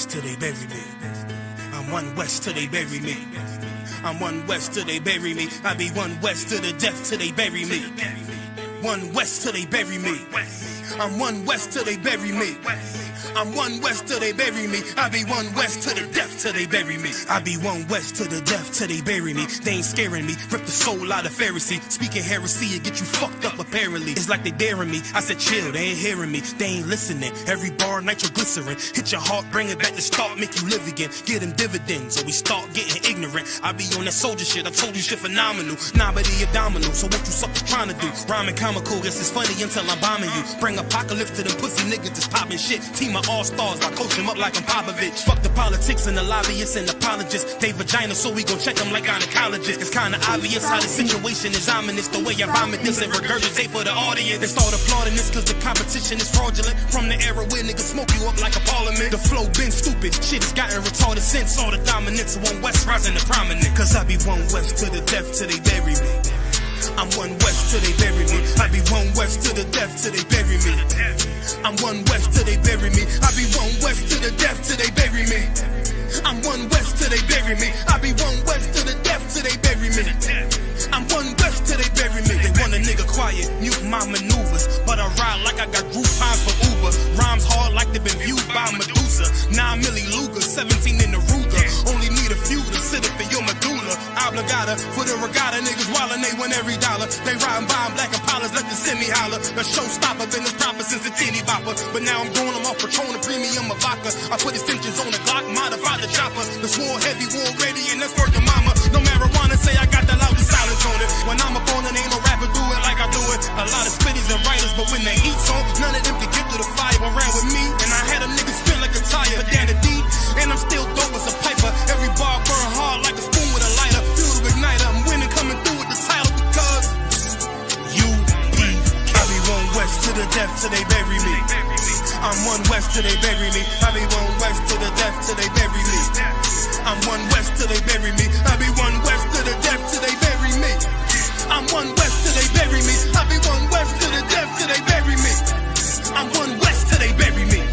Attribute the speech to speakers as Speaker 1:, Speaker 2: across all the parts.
Speaker 1: west till they bury me. I'm one west till they bury me. I'm one west till they bury me. I be one west to the death till they bury me. One west till they bury me. I'm one west till they bury me. I'm one west till they bury me. I be one west to the death till they bury me. I be one west to the death till they bury me. They ain't scaring me. Rip the soul out of Pharisee. Speaking heresy and get you fucked up apparently. It's like they daring me. I said chill, they ain't hearing me. They ain't listening. Every bar nitroglycerin. Hit your heart, bring it back to start, make you live again. Get them dividends or we start getting ignorant. I be on that soldier shit. I told you shit phenomenal. Nah, but he abdominal. So what you suckers trying to do? Rhyming comical. Guess it's funny until I'm bombing you. Bring apocalypse to them pussy niggas that's popping shit. Team of all-stars, I coach them up like I'm Popovich. Fuck the politics and the lobbyists and apologists. They vagina, so we gon' check them like gynecologists. It's kinda obvious how the situation is ominous. The way I vomit this and regurgitate for the audience. They start applauding this cause the competition is fraudulent. From the era where niggas smoke you up like a parliament. The flow been stupid, shit has gotten retarded since. All the dominance of one west rising to prominent. Cause I be one west to the death till they bury me. I'm one west till they bury me. I be one west to the death till they bury me. I'm one west till they bury me. I be one west to the death till they bury me. I'm one west till they bury me. I be one west to the death till they bury me. I'm one west till they bury me. They want a nigga quiet, mute my maneuvers, but I ride like I got Groupon for Uber. Rhymes hard like they been viewed by Medusa. 9 milli Luger, 17 in the Ruger. Only need a few to sit up in your medulla. Obligata for the regatta, niggas wildin', they win every dollar. They riding by in black Impalas, let the semi holler. The showstopper, been the proper since the teeny bopper. But now I'm throwing them off Patron, the premium of vodka. I put extensions on the Glock, modify the chopper. The swore heavy, war ready, and that's worth the mama. No marijuana, say I got the loudest silence on it. When I'm up on it, ain't no rapper do it like I do it. A lot of spitties and writers, but when they heat's on, none of them can get through the fire. Around with me, and I had a nigga spin like a tire. But down the deep, and I'm still dope as a piper. Every bar burn hard like a spoon with a lighter. Fuel to igniter, I'm winning, coming through with the title because UPK. I be one west to the death till they bury me. I'm one west till they bury me. I be one west to the death till they bury me. I'm one west till they bury me. I be one west to the death till they bury me. I'm one west till they bury me. I be one west to the death till they bury me. I'm one west till they bury me.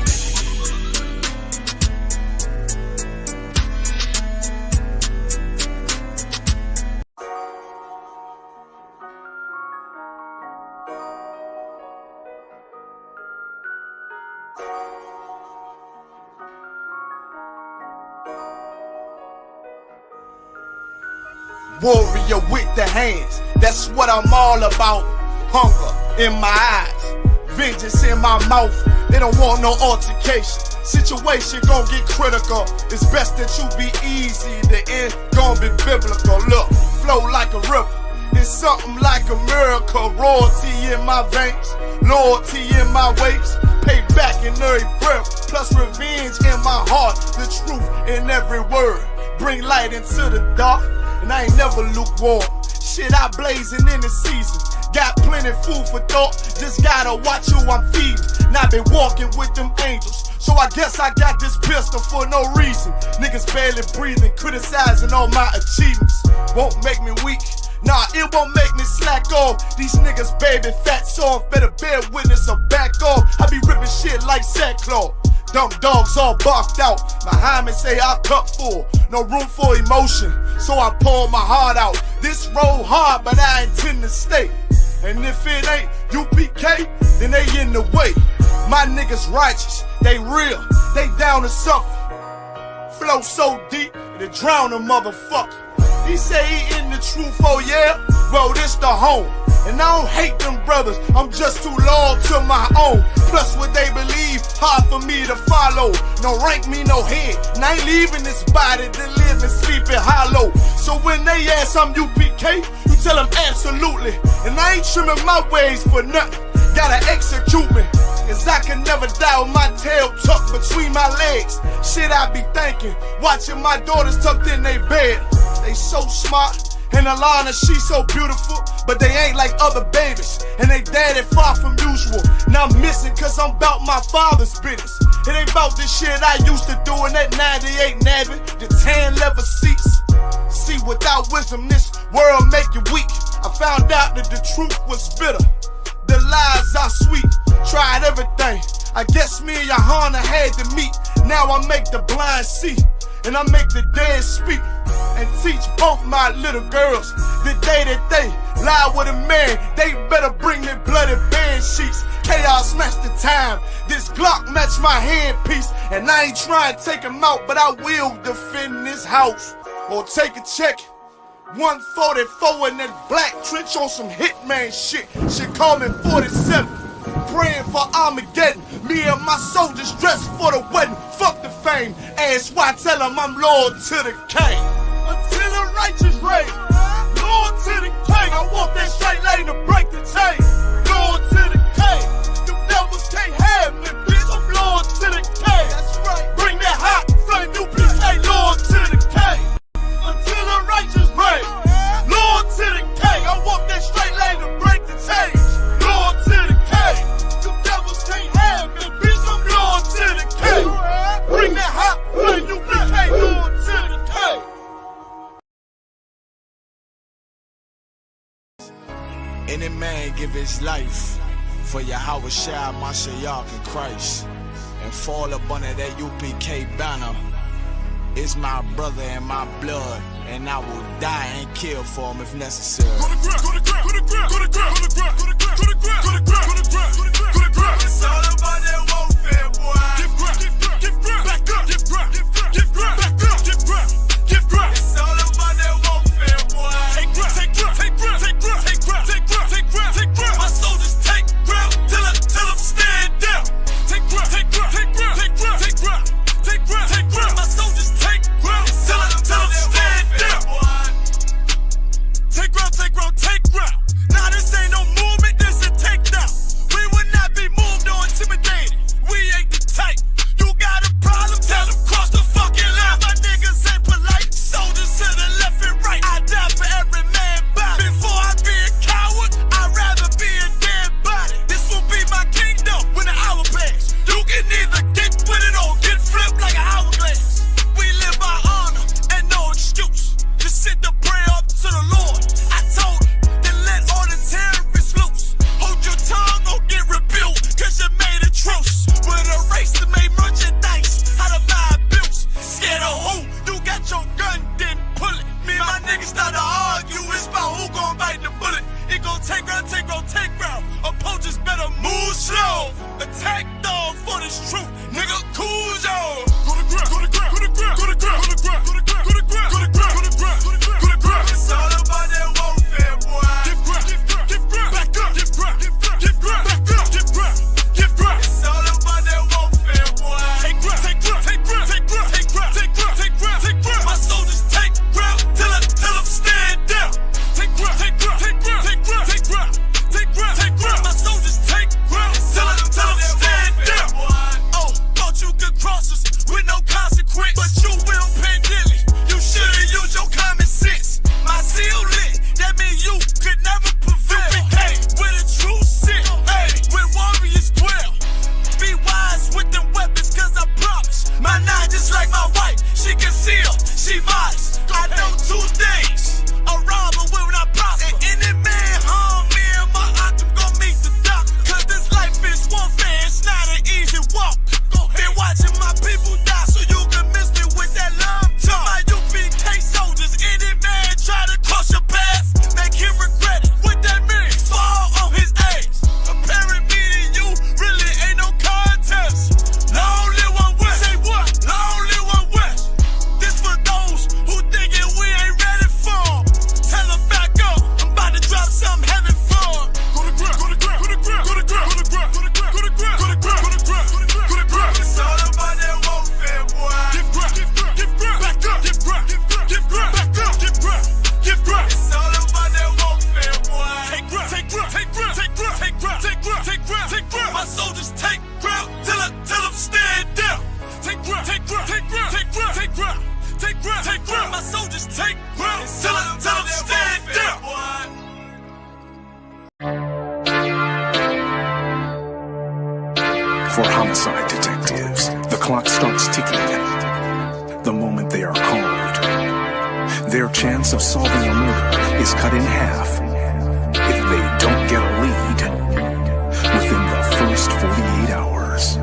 Speaker 2: Warrior with the hands, that's what I'm all about. Hunger in my eyes, vengeance in my mouth. They don't want no altercation. Situation gon' get critical. It's best that you be easy. The end gon' be biblical. Look, flow like a river. It's something like a miracle. Royalty in my veins, loyalty in my ways. Payback in every breath, plus revenge in my heart. The truth in every word. Bring light into the dark. And I ain't never lukewarm. Shit, I blazing in the season. Got plenty food for thought. Just gotta watch who I'm feeding. And I been walking with them angels. So I guess I got this pistol for no reason. Niggas barely breathing, criticizing all my achievements. Won't make me weak. Nah, it won't make me slack off. These niggas baby fat soft. Better bear witness or back off. I be ripping shit like sackcloth. Dumb dogs all barked out. Behind me say I cup full. No room for emotion, so I pour my heart out. This road hard, but I intend to stay. And if it ain't UPK, then they in the way. My niggas righteous, they real, they down to suffer. Flow so deep, they drown a motherfucker. He say he in the truth, oh yeah? Well, this the home. And I don't hate them brothers, I'm just too loyal to my own. Plus what they believe, hard for me to follow. No rank me, no head, and I ain't leaving this body to live and sleep in hollow. So when they ask I'm UPK, you tell them absolutely. And I ain't trimming my ways for nothing, gotta execute me. Cause I can never die with my tail tucked between my legs. Shit I be thinking, watching my daughters tucked in their bed. They so smart. And Alana, she so beautiful, but they ain't like other babies. And they daddy far from usual. Now I'm missing cause I'm about my father's business. It ain't about this shit I used to do in that 98 Navy, the tan leather seats. See, without wisdom, this world make you weak. I found out that the truth was bitter. The lies are sweet. Tried everything. I guess me and Johanna had to meet. Now I make the blind see, and I make the dead speak, and teach both my little girls the day that they lie with a man, they better bring me bloody bed sheets. Chaos match the time, this Glock match my handpiece, and I ain't trying to take him out, but I will defend this house, or take a check. 144 in that black trench on some hitman shit. She call me 47, praying for Armageddon. Me and my soldiers dressed for the wedding. Fuck the fame, ask why, tell them I'm loyal to the king. Until the righteous reign, loyal to the king. I want that straight lane to break the chain. Loyal to the king, them devils can't have me, bitch. I'm loyal to the king. That's right. Bring that hot flame, you bitch ain't loyal to the king. Until the righteous reign, Lord to the king. I walk that straight lane to break the chains. Lord to the king. You devils can't have me, bitch. I'm Lord to the king. Bring that hot flame, you bitch ain't Lord to the king. Any man give his life for Yahweh Shai, Mashiach, and Christ, and fall up under that UPK banner. It's my brother and my blood, and I will die and kill for him if necessary. Go to ground, go to ground, go to ground, go to ground, go to ground, go to ground, go to ground, go to ground, go to ground, go to ground. It's all about that warfare, boy. Give ground, give ground, back up, give ground, give ground, back up, give ground, give ground. It's all about that warfare, boy. Take ground, take ground, take ground, take ground, take ground, take ground, take ground, take ground. My soldiers take ground till I'm stand down. Take ground, take ground, take ground, take ground, take ground, take ground, take ground. My soldiers take ground till I'm stand down. Take ground, take ground, take ground. Nah, this ain't no movement, this a takedown. We would not be moved or intimidated. We ain't the type. You got a problem, tell them cross the fucking line. My niggas ain't polite. Soldiers to the left and right. I die for every man body. Before I be a coward, I'd rather be a dead body. This will be my kingdom when the hour pass. You can either get with it or get flipped like an hourglass. We live by honor and no excuse. Just sit the prayer up to the Lord. I told him, then let all the terrorists loose. Hold your tongue or get rebuked, cause you made a truce with a race that made merchandise out of my abuse. Scared of who? You got your gun, then pull it. Me and my niggas start to argue, it's about who gon' bite the bullet. It gon' take round, take round, take round. Opponents better move slow. Attack dog for this truth, nigga, cool yo. Go to ground, go to ground, go to ground, go to ground, go to ground, go to ground, go to ground, go to ground, go to ground, go to ground. It's all about that warfare, boy. Give ground, give ground, back up, give ground, give ground, back up, give ground, give ground. It's all about that warfare, boy. Take ground, take ground, take ground, take ground, take ground, take ground, take ground, take ground. My soldiers take ground till I'm stand down. Take ground, take ground, take ground, take ground, take ground, take ground, take ground. My soldiers take ground till I'm stand down. Oh, thought you could cross us with no consequence, but you will pay dearly. You should've used your common sense. My zeal lit, that means you could never prevail. Hey, with a true sit, hey, with warriors dwell. Be wise with them weapons, cause I promise. My nine just like my wife, she concealed, she modest. I know two things, a robber will not prosper. And any man harm me and my octave gon' meet the doctor. Cause this life is warfare, it's not an easy walk. Been watching my people die, so you can miss me with that love talk. My UPK soldiers, any man try to cross your path, make him regret it. What that mean? Fall on his ass. Comparing me to you really ain't no contest. Long live one West. Say what? Long live one West. This for those who thinking we ain't ready for. Tell them back up. I'm about to drop something heavy for. Go to ground, go to ground, go to ground, go to ground, go to ground, go to ground, go to ground, go to ground, go to ground, go to ground. It's all about that warfare, boy. Give ground, give ground, back up, give ground, give ground, back up, give ground, give ground. It's all about that warfare, boy. Take ground, take ground, take ground, take ground, take ground, take ground, take ground, take ground. My soldiers take ground till I'm stand down. Take ground, take ground, take ground, take ground, take ground, take ground, take ground. My soldiers take ground till I'm stand down.
Speaker 3: For homicide detectives, the clock starts ticking. The moment they are called, their chance of solving a murder is cut in half if they don't get a lead within the first 48 hours.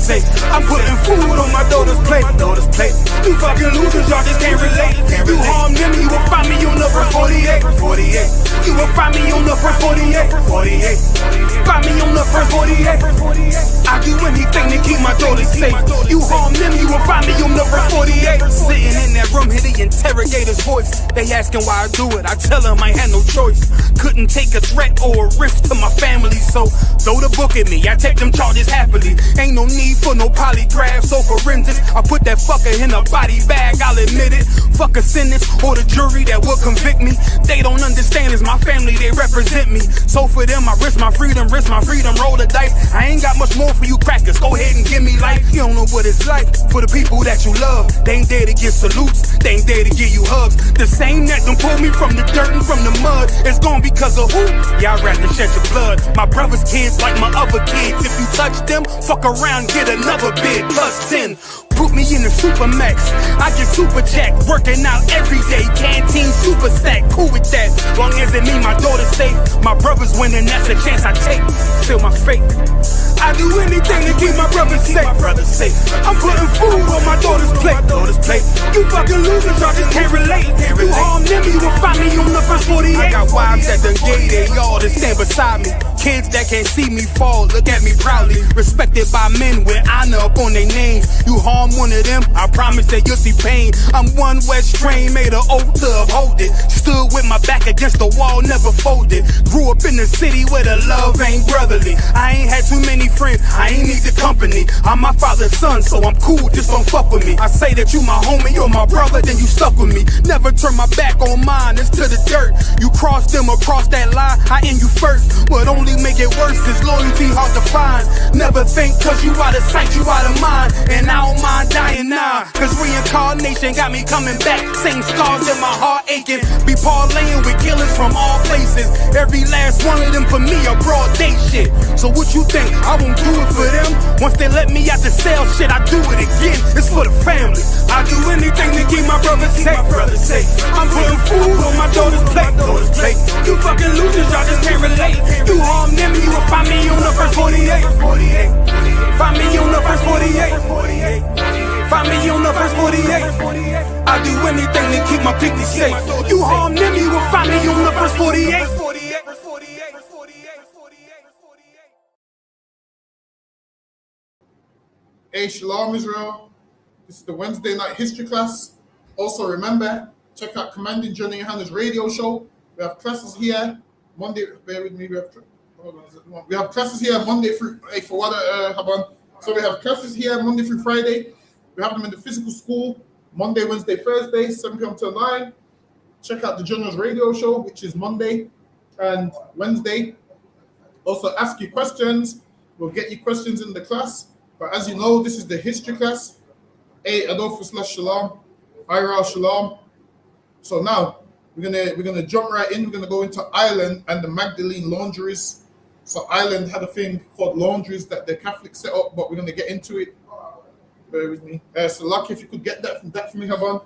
Speaker 1: safe. I'm putting food on my daughter's plate. You fucking losers, y'all just can't relate. You harm them, you will find me on the first 48. You will find me on the first 48. Find me on the first 48. I do anything to keep my daughter safe. You harm them, you will find me on the first 48. Sitting in that room, hear the interrogator's voice. They asking why I do it, I tell them I had no choice. Couldn't take a threat or a risk to my family, so throw the book at me, I take them charges happily. Ain't no need for no polygraphs or forensics. I put that fucker in a body bag, I'll admit it. Fuck a sentence or the jury that will convict me. They don't understand, it's my family, they represent me. So for them, I risk my freedom, roll the dice. I ain't got much more for you crackers, go ahead and give me life. You don't know what it's like for the people that you love. They ain't there to give salutes, they ain't there to give you hugs. The same that done pulled me from the dirt and from the mud is gone because of who? Y'all rather shed your blood. My brother's kids like my other kids. If you touch them, fuck around, get another bid plus 10. Put me in the Supermax, I get super jacked, working out every day, canteen super stack, cool with that. Long as it mean my daughter's safe, my brother's winning, that's a chance I take. Still my fate. I do anything to keep my brother safe. I'm putting food on my daughter's plate. You fucking losers, y'all just can't relate. You harm them, you will find me on the first 48. I got wives that done gave they all to stand beside me. Kids that can't see me fall, look at me proudly. Respected by men with honor up on their names. You harm one of them, I promise that you'll see pain. I'm one West train, made an oath to uphold it. Stood with my back against the wall, never folded. Grew up in the city where the love ain't brotherly. I ain't had too many friends, I ain't need the company. I'm my father's son, so I'm cool, just don't fuck with me. I say that you my homie, you're my brother, then you stuck with me. Never turn my back on mine, it's to the dirt. You cross them across that line, I end you first. But only make it worse, is loyalty hard to find. Never think cause you out of sight, you out of mind. And I don't mind dying now, cause reincarnation got me coming back. Same scars in my heart aching. Be parlaying with killers from all places. Every last one of them for me a broad day shit. So what you think, I won't do it for them? Once they let me out the cell, shit, I do it again. It's for the family. I do anything to keep my brother safe. I'm putting food on my daughter's plate. You fucking losers, y'all just can't relate. You harm them, you will find me on the first 48. Find me on the first 48. Find me on the first 48. I do anything to keep my people safe. You harm them, you will find me on the first 48.
Speaker 2: Hey, Shalom Israel. This is the Wednesday night history class. Also remember, check out Commanding Johnny Hannah's radio show. We have classes here Monday. Bear with me. We have classes here Monday through. Hey, for what? Haban. So we have classes here Monday through Friday. We have them in the physical school Monday, Wednesday, Thursday, 7 p.m. till 9. Check out the Johnny's radio show, which is Monday and Wednesday. Also, ask you questions. We'll get you questions in the class. But as you know, this is the history class. A Adolphus/Shalom, Ira Shalom. So now we're gonna jump right in. We're gonna go into Ireland and the Magdalene laundries. So Ireland had a thing called laundries that the Catholics set up, but we're gonna get into it. Bear with me. So lucky if you could get that for me, Havan.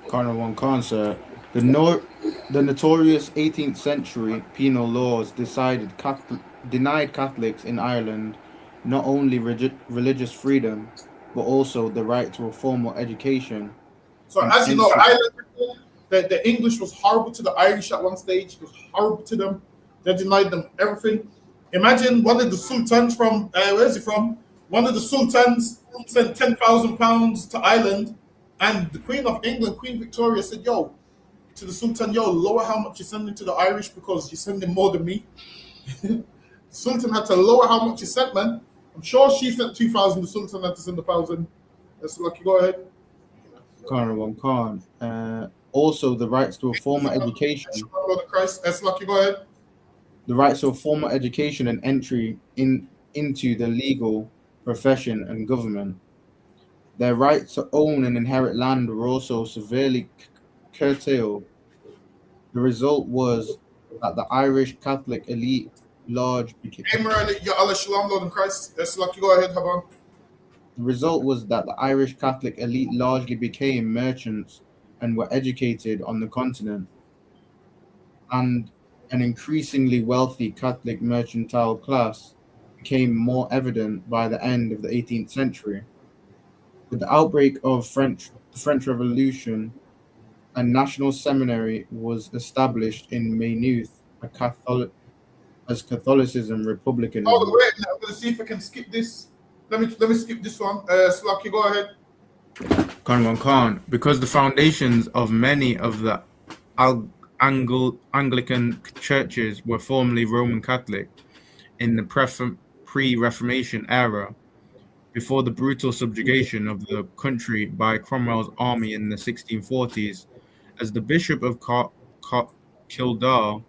Speaker 4: Cardinal One Concert. The notorious 18th century penal laws denied Catholics in Ireland not only religious freedom, but also the right to a formal education.
Speaker 2: So as you know, Ireland, the English was horrible to the Irish at one stage. It was horrible to them. They denied them everything. Imagine one of the sultans from, where is he from? One of the sultans sent £10,000 to Ireland, and the Queen of England, Queen Victoria, said, yo, to the sultan, yo, lower how much you're sending to the Irish because you're sending more than me. Sultan had to lower how much he sent, man. I'm sure she sent 2,000, the Sultan had to send 1,000. That's lucky, go ahead.
Speaker 4: Also, the rights to a formal education.
Speaker 2: That's lucky, go ahead.
Speaker 4: The rights to a formal education and entry into the legal profession and government. Their rights to own and inherit land were also severely curtailed. The result was that the Irish Catholic elite became.
Speaker 2: Shalom, Lord in Christ. That's lucky, go ahead, Haban.
Speaker 4: The result was that the Irish Catholic elite largely became merchants and were educated on the continent, and an increasingly wealthy Catholic mercantile class became more evident by the end of the 18th century. With the outbreak of the French Revolution, a national seminary was established in Maynooth as Catholicism
Speaker 2: Oh,
Speaker 4: republicanism.
Speaker 2: wait, I'm gonna see if I can skip this. Let me skip this one. Slucky, go ahead.
Speaker 4: Kanwan Khan, because the foundations of many of the Anglican churches were formerly Roman Catholic in the pre-Reformation era, before the brutal subjugation of the country by Cromwell's army in the 1640s, as the Bishop of Kildare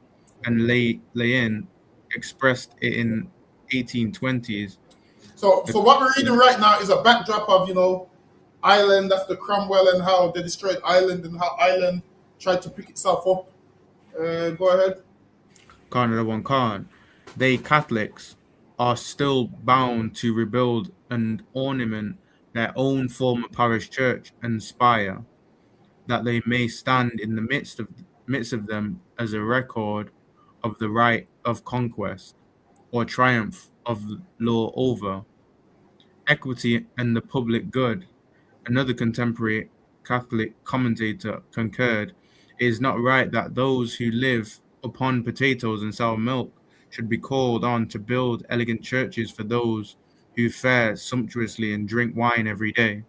Speaker 4: and Leyen expressed it in 1820s.
Speaker 2: So what we're reading right now is a backdrop of Ireland after Cromwell and how they destroyed Ireland and how Ireland tried to pick itself up. Go ahead.
Speaker 4: Khan, they Catholics are still bound to rebuild and ornament their own former parish church and spire, that they may stand in the midst of them as a record of the right of conquest or triumph of law over equity and the public good. Another contemporary Catholic commentator concurred, it is not right that those who live upon potatoes and sour milk should be called on to build elegant churches for those who fare sumptuously and drink wine every day.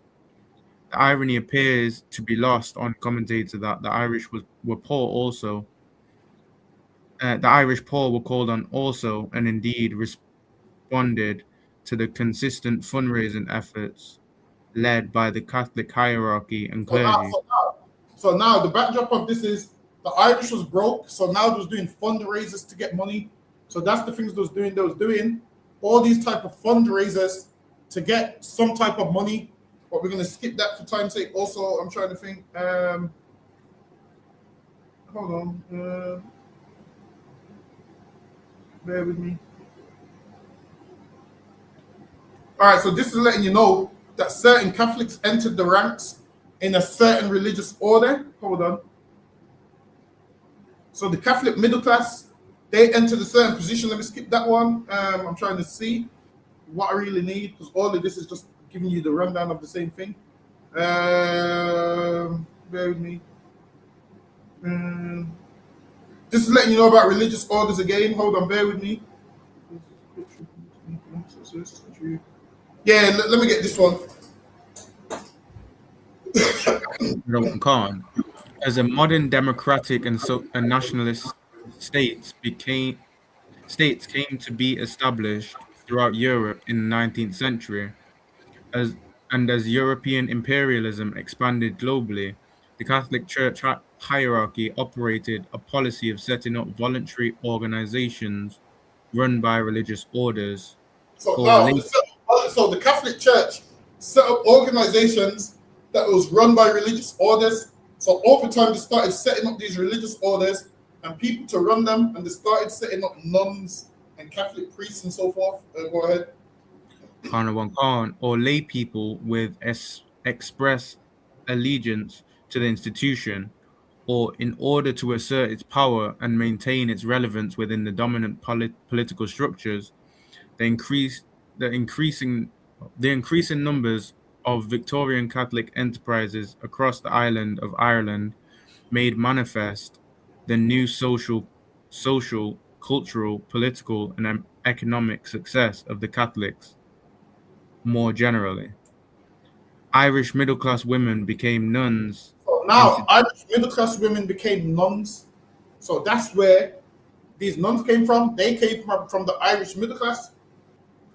Speaker 4: The irony appears to be lost on commentator that the were poor also. The Irish poor were called on also, and indeed responded to the consistent fundraising efforts led by the Catholic hierarchy and
Speaker 2: So now,
Speaker 4: clergy.
Speaker 2: so now, so now the backdrop of this is the Irish was broke, so now they was doing fundraisers to get money. So that's the things they was doing. They was doing all these type of fundraisers to get some type of money. But we're gonna skip that for time's sake. Also, I'm trying to think. Hold on. Bear with me. All right, so this is letting you know that certain Catholics entered the ranks in a certain religious order. Hold on. So the Catholic middle class, they entered a certain position. Let me skip that one. I'm trying to see what I really need because all of this is just giving you the rundown of the same thing. Bear with me. This is letting you know about religious orders again. Hold on, bear with me. Yeah, let me get this one.
Speaker 4: Khan, as a modern democratic and nationalist states came to be established throughout Europe in the 19th century, as European imperialism expanded globally, the Catholic Church hierarchy operated a policy of setting up voluntary organizations run by religious orders.
Speaker 2: So now, so the Catholic Church set up organizations that was run by religious orders. So over time, they started setting up these religious orders and people to run them, and they started setting up nuns and Catholic priests and so forth. Go ahead.
Speaker 4: Khan, or lay people with express allegiance to the institution, or in order to assert its power and maintain its relevance within the dominant political structures, the increasing numbers of Victorian Catholic enterprises across the island of Ireland made manifest the new social, cultural, political, and economic success of the Catholics more generally. Irish middle-class women became nuns.
Speaker 2: So now, Irish middle-class women became nuns. So that's where these nuns came from. They came from the Irish middle class.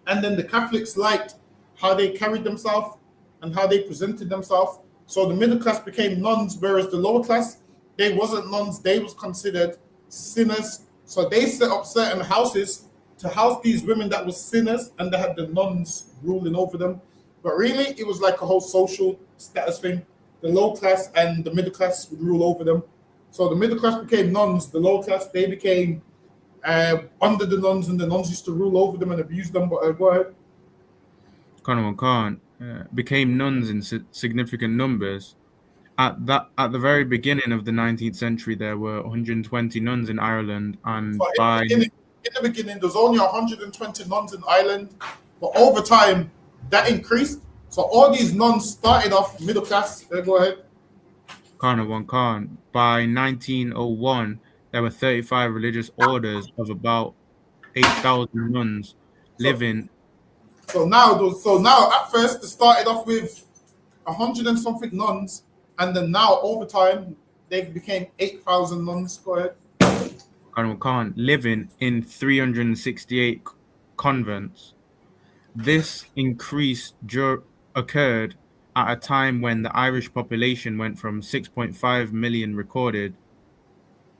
Speaker 2: And then the Catholics liked how they carried themselves and how they presented themselves. So the middle class became nuns, whereas the lower class, they wasn't nuns. They was considered sinners. So they set up certain houses to house these women that were sinners, and they had the nuns ruling over them. But really, it was like a whole social status thing. The low class and the middle class would rule over them. So the middle class became nuns. The low class, they became under the nuns, and the nuns used to rule over them and abuse them. But go ahead.
Speaker 4: Khan became nuns in significant numbers. At the very beginning of the 19th century, there were 120 nuns in Ireland, and
Speaker 2: So in the beginning, there's only 120 nuns in Ireland, but over time, that increased. So all these nuns started off middle class. Go ahead.
Speaker 4: Carnival Khan. By 1901, there were 35 religious orders of about 8,000 nuns
Speaker 2: So,
Speaker 4: living.
Speaker 2: so now at first, they started off with 100 and something nuns, and then now over time, they became 8,000 nuns. Go ahead.
Speaker 4: Carnival Khan living in 368 convents. This increase occurred at a time when the Irish population went from 6.5 million recorded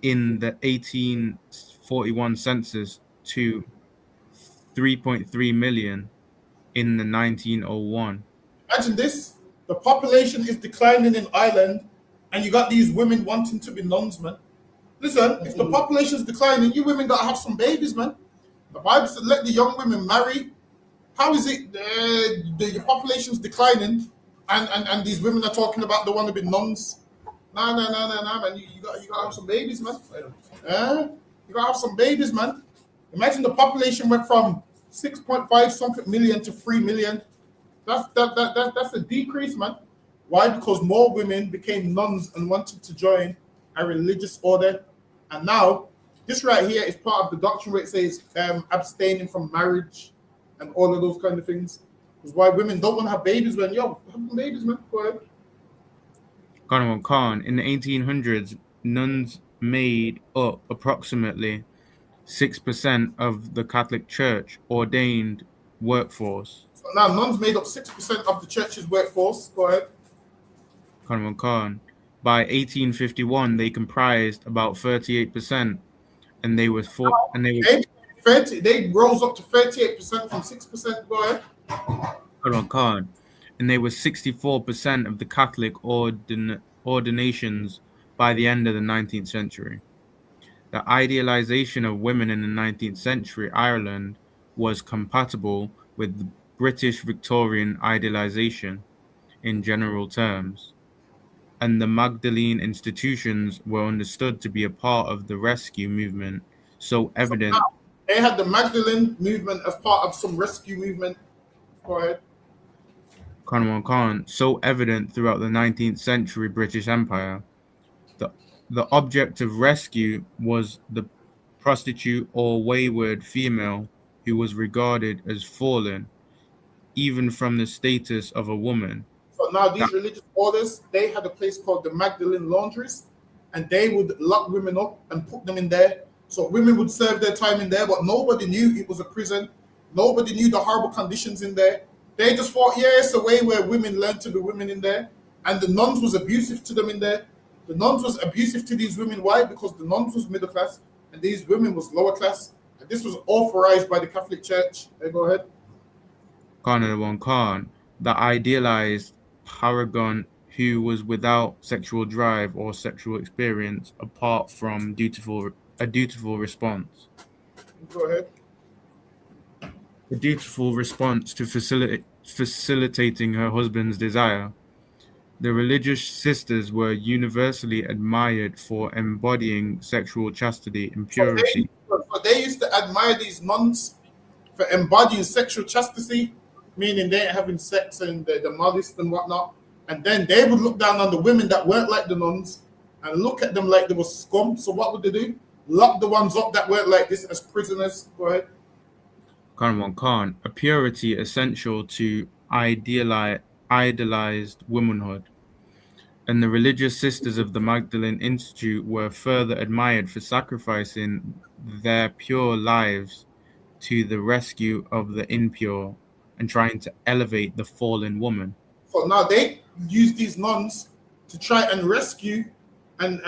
Speaker 4: in the 1841 census to 3.3 million in the 1901.
Speaker 2: Imagine this: the population is declining in Ireland, and you got these women wanting to be nuns, man. Listen, if the population is declining, you women gotta have some babies, man. The Bible said, "Let the young women marry." How is it the population's declining, and these women are talking about they want to be nuns? No, man. You gotta have some babies, man. You gotta have some babies, man. Imagine the population went from 6.5 something million to 3 million. That's a decrease, man. Why? Because more women became nuns and wanted to join a religious order, and now this right here is part of the doctrine where it says abstaining from marriage and all of those kind of things. Because why women don't want to have babies when have babies, man. Go ahead.
Speaker 4: Carnival Khan. In the 1800s, nuns made up approximately 6% of the Catholic Church ordained workforce.
Speaker 2: So now nuns made up 6% of the church's workforce. Go ahead.
Speaker 4: Carnival Khan. By 1851, they comprised about 38%, and they were
Speaker 2: They rose up to 38% from 6%. Go ahead.
Speaker 4: Carnival Khan, and they were 64% of the Catholic ordinations by the end of the 19th century. The idealization of women in the 19th century Ireland was compatible with the British Victorian idealization in general terms, and the Magdalene institutions were understood to be a part of the rescue movement, so evident.
Speaker 2: Now, they had the Magdalene movement as part of some rescue movement. Go ahead.
Speaker 4: Carnival Khan, so evident throughout the 19th century British Empire. The object of rescue was the prostitute or wayward female who was regarded as fallen, even from the status of a woman.
Speaker 2: So now these religious orders, they had a place called the Magdalene laundries, and they would lock women up and put them in there. So women would serve their time in there, but nobody knew it was a prison. Nobody knew the horrible conditions in there. They just thought, yeah, it's a way where women learn to be women in there. And the nuns was abusive to them in there. The nuns was abusive to these women. Why? Because the nuns was middle class and these women was lower class. And this was authorized by the Catholic Church. Hey, go ahead.
Speaker 4: Khan, the idealized paragon who was without sexual drive or sexual experience apart from a dutiful response.
Speaker 2: Go ahead.
Speaker 4: A dutiful response to facilitating her husband's desire. The religious sisters were universally admired for embodying sexual chastity and purity.
Speaker 2: So they used to admire these nuns for embodying sexual chastity, meaning they ain't having sex and they're modest and whatnot. And then they would look down on the women that weren't like the nuns and look at them like they were scum. So what would they do? Lock the ones up that weren't like this as prisoners. Go ahead.
Speaker 4: Khan, a purity essential to idealized womanhood. And the religious sisters of the Magdalene Institute were further admired for sacrificing their pure lives to the rescue of the impure and trying to elevate the fallen woman.
Speaker 2: So now they use these nuns to try and rescue and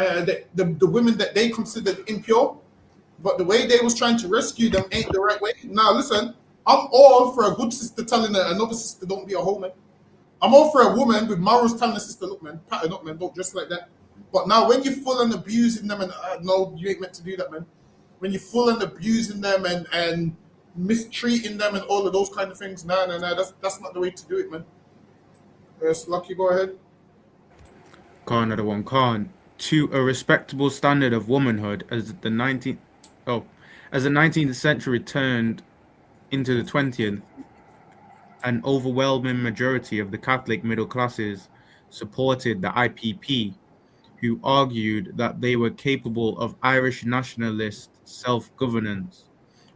Speaker 2: the women that they considered impure, but the way they was trying to rescue them ain't the right way. Now listen, I'm all for a good sister telling another sister don't be a hoe, man. I'm all for a woman with morals telling a sister, look, man, pattern up, man, don't dress like that. But now when you're full and abusing them and no, you ain't meant to do that, man. When you're full and abusing them and mistreating them and all of those kind of things, no, that's not the way to do it, man. Lucky, go ahead.
Speaker 4: Khan, to a respectable standard of womanhood as As the 19th century turned into the 20th, an overwhelming majority of the Catholic middle classes supported the IPP, who argued that they were capable of Irish nationalist self-governance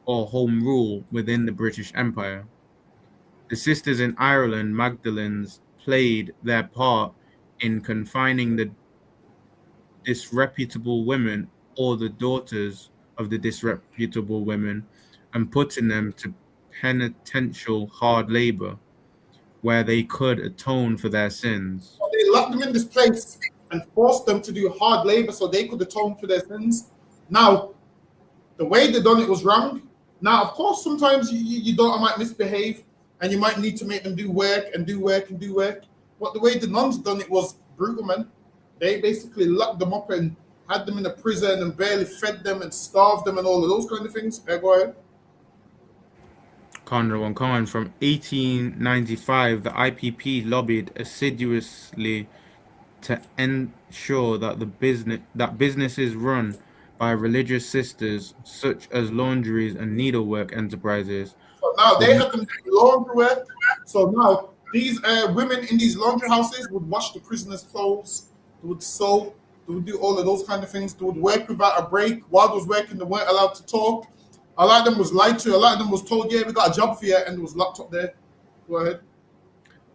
Speaker 4: or home rule within the British Empire. The Sisters in Ireland Magdalenes played their part in confining the disreputable women or the daughters of the disreputable women and putting them to penitential hard labor where they could atone for their sins.
Speaker 2: They locked them in this place and forced them to do hard labor so they could atone for their sins. Now, the way they done it was wrong. Now, of course, sometimes you don't might misbehave and you might need to make them do work and do work and do work. But the way the nuns done it was brutal, man. They basically locked them up and had them in a prison and barely fed them and starved them and all of those kind of things. Go ahead.
Speaker 4: Conrad one Khan. From 1895, the IPP lobbied assiduously to ensure that businesses run by religious sisters, such as laundries and needlework enterprises.
Speaker 2: So now they had them do laundry work. So now these women in these laundry houses would wash the prisoners' clothes, they would sew, they would do all of those kind of things. They would work without a break. While they was working, they weren't allowed to talk. A lot of them was lied to. A lot of them was told, yeah, we got a job for you, and it was locked up there. Go ahead.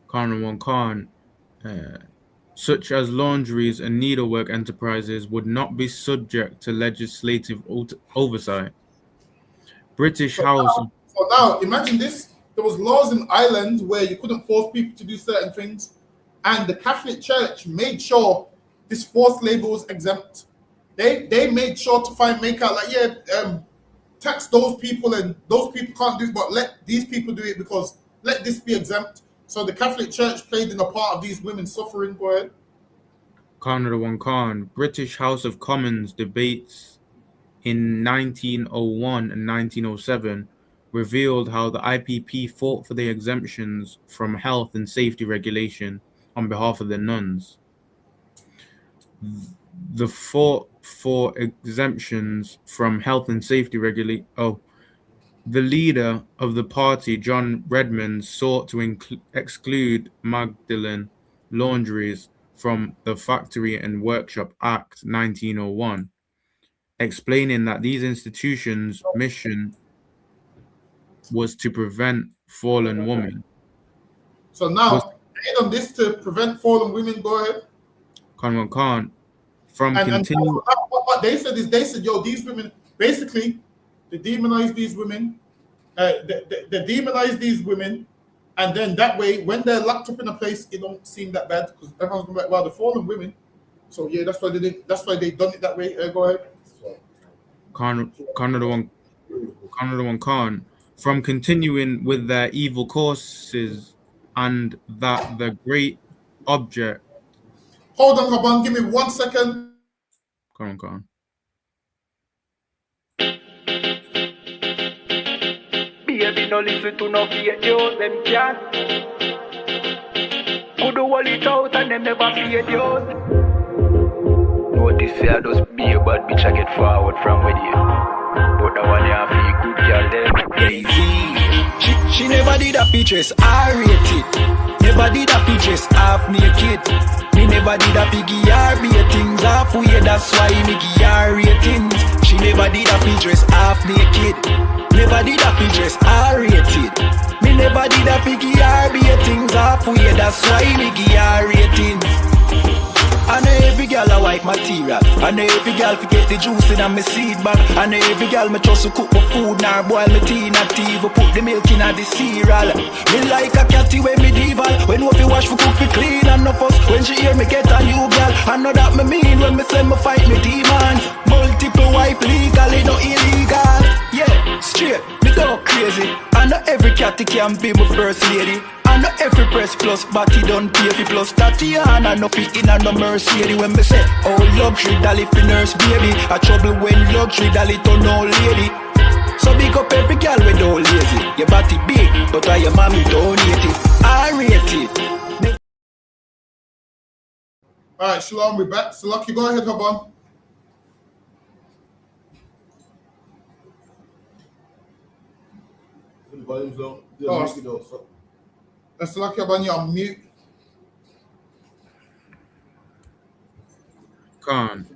Speaker 4: Conrad one Khan. Such as laundries and needlework enterprises would not be subject to legislative oversight. British House.
Speaker 2: So now, imagine this. There was laws in Ireland where you couldn't force people to do certain things. And the Catholic Church made sure this forced labor was exempt. They made sure to make out like, tax those people and those people can't do it, but let these people do it because let this be exempt. So the Catholic Church played in a part of these women suffering. Go ahead.
Speaker 4: Conrad one Khan. British House of Commons debates in 1901 and 1907 revealed how the IPP fought for the exemptions from health and safety regulation on behalf of the nuns. The fought for exemptions from health and safety regulation. The leader of the party, John Redmond, sought to exclude Magdalene laundries from the Factory and Workshop Act 1901, explaining that these institutions' mission was to prevent fallen women.
Speaker 2: So now, on this to prevent fallen women, go ahead.
Speaker 4: Conrad Khan.
Speaker 2: What they said is, yo, these women, basically, they demonize these women. They demonize these women, and then that way, when they're locked up in a place, it don't seem that bad because everyone's going to be like, well, they're fallen women. So yeah, that's why they did. That's why they done it that way. Go ahead.
Speaker 4: Conrad one Khan. From continuing with their evil courses, and that the great object.
Speaker 2: Hold on, give me 1 second.
Speaker 4: Conrad Khan.
Speaker 5: Baby, no listen to no fake news, them can't. Could do all it out and them never fake news. Notice I just be a bad bitch, I get forward from with you. But the one you have feel good girl them easy. She never did a features, I rate it. Never did a features, half naked. Me never did a piggy or ratings halfway, that's why me give her ratings. She never did a features, half naked. Never did a features, I rated. Me never did a piggy or ratings halfway, that's why me give her ratings. I know every girl a white material. I know every girl forget the juice in my seed bag. I know every girl me trust to cook my food, nor boil my tea, not even put the milk in the cereal. Me like a catty when me dival. When no fi wash for cook fi clean and no fuss. When she hear me get a new girl, I know that me mean when me say me fight me demons. Multiple wife legally, no illegal. Yeah, straight, me go crazy. I know every catty can be my first lady. I know every press plus body done pay fi plus Tatiana no fi in a no Mercedes. When me say oh luxury dolly fi nurse baby, a trouble when luxury dolly turn old lady. So big up every girl we don't lazy. Your body big, but why your mommy don't hate it. I rate it.
Speaker 2: Alright, Shalom, we're back. So Lucky, go ahead, Habon.
Speaker 6: volume's low.
Speaker 7: Oh, that's lucky about you on mute.
Speaker 4: Khan.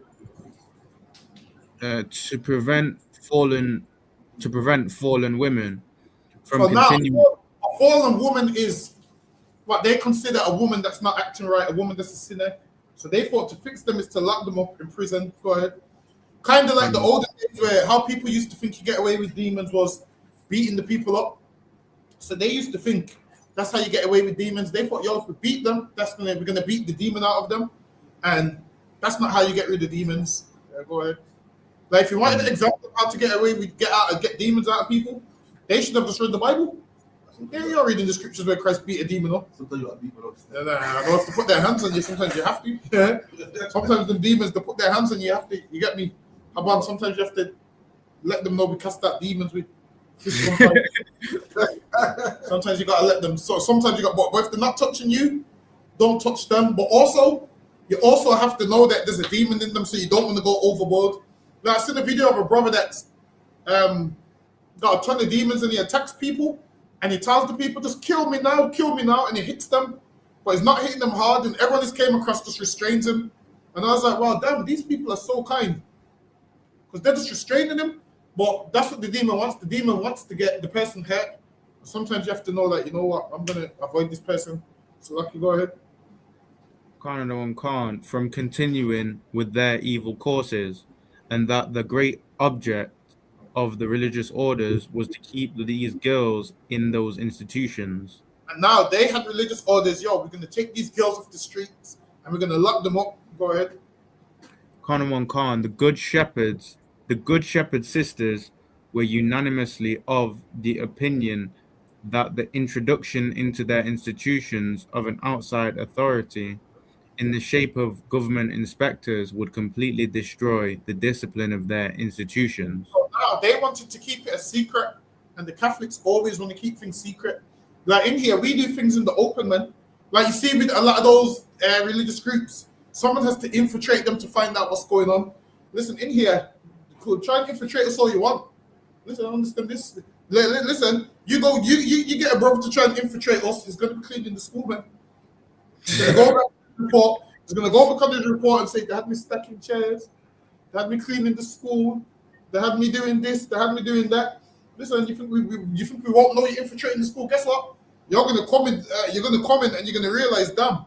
Speaker 4: To prevent fallen women from
Speaker 7: So now,
Speaker 4: continuing.
Speaker 7: a fallen woman is what they consider a woman that's not acting right, a woman that's a sinner. So they thought to fix them is to lock them up in prison. Go ahead. Kind of like the olden days where how people used to think you get away with demons was beating the people up. So they used to think that's how you get away with demons. They thought, yo, if we beat them, we're gonna beat the demon out of them, and that's not how you get rid of demons. Go ahead. Like if you wanted an example of how to get away with get demons out of people, they should have just read the Bible. Yeah, you're reading the scriptures where Christ beat a demon up.
Speaker 6: Sometimes you got people up.
Speaker 7: They have to put their hands on you. Sometimes you have to. Yeah. Sometimes the demons they put their hands on you. You have to. You get me? About sometimes you have to let them know we cast out demons with. Sometimes you gotta let them. So sometimes you got. But if they're not touching you, don't touch them. But also, you also have to know that there's a demon in them, so you don't want to go overboard. Now I seen a video of a brother that's got a ton of demons and he attacks people. And he tells the people, just kill me now, and he hits them. But he's not hitting them hard, and everyone he's came across just restrains him. And I was like, well, damn, these people are so kind. Because they're just restraining him. But that's what the demon wants. The demon wants to get the person hurt. Sometimes you have to know that, you know what, I'm going to avoid this person. So, Lucky, go ahead.
Speaker 4: Khan from continuing with their evil courses, and that the great object of the religious orders was to keep these girls in those institutions.
Speaker 7: And now they had religious orders. Yo, we're going to take these girls off the streets and we're going to lock them up. Go ahead.
Speaker 4: Khan, the good shepherd sisters were unanimously of the opinion that the introduction into their institutions of an outside authority in the shape of government inspectors would completely destroy the discipline of their institutions.
Speaker 7: So now they wanted to keep it a secret, and the Catholics always want to keep things secret. Like in here, we do things in the open, man. Like you see with a lot of those religious groups, someone has to infiltrate them to find out what's going on. Listen, in here, cool, try and infiltrate us all you want. Listen, I understand this. Listen, you get a brother to try and infiltrate us, he's going to be cleaning the school, man. He's going to go back to the report. He's going to go back on the report and say, they had me stacking chairs, they had me cleaning the school, they had me doing this, they had me doing that. Listen, you think we won't know you're infiltrating the school? Guess what? You're going to comment and you're going to realize, damn,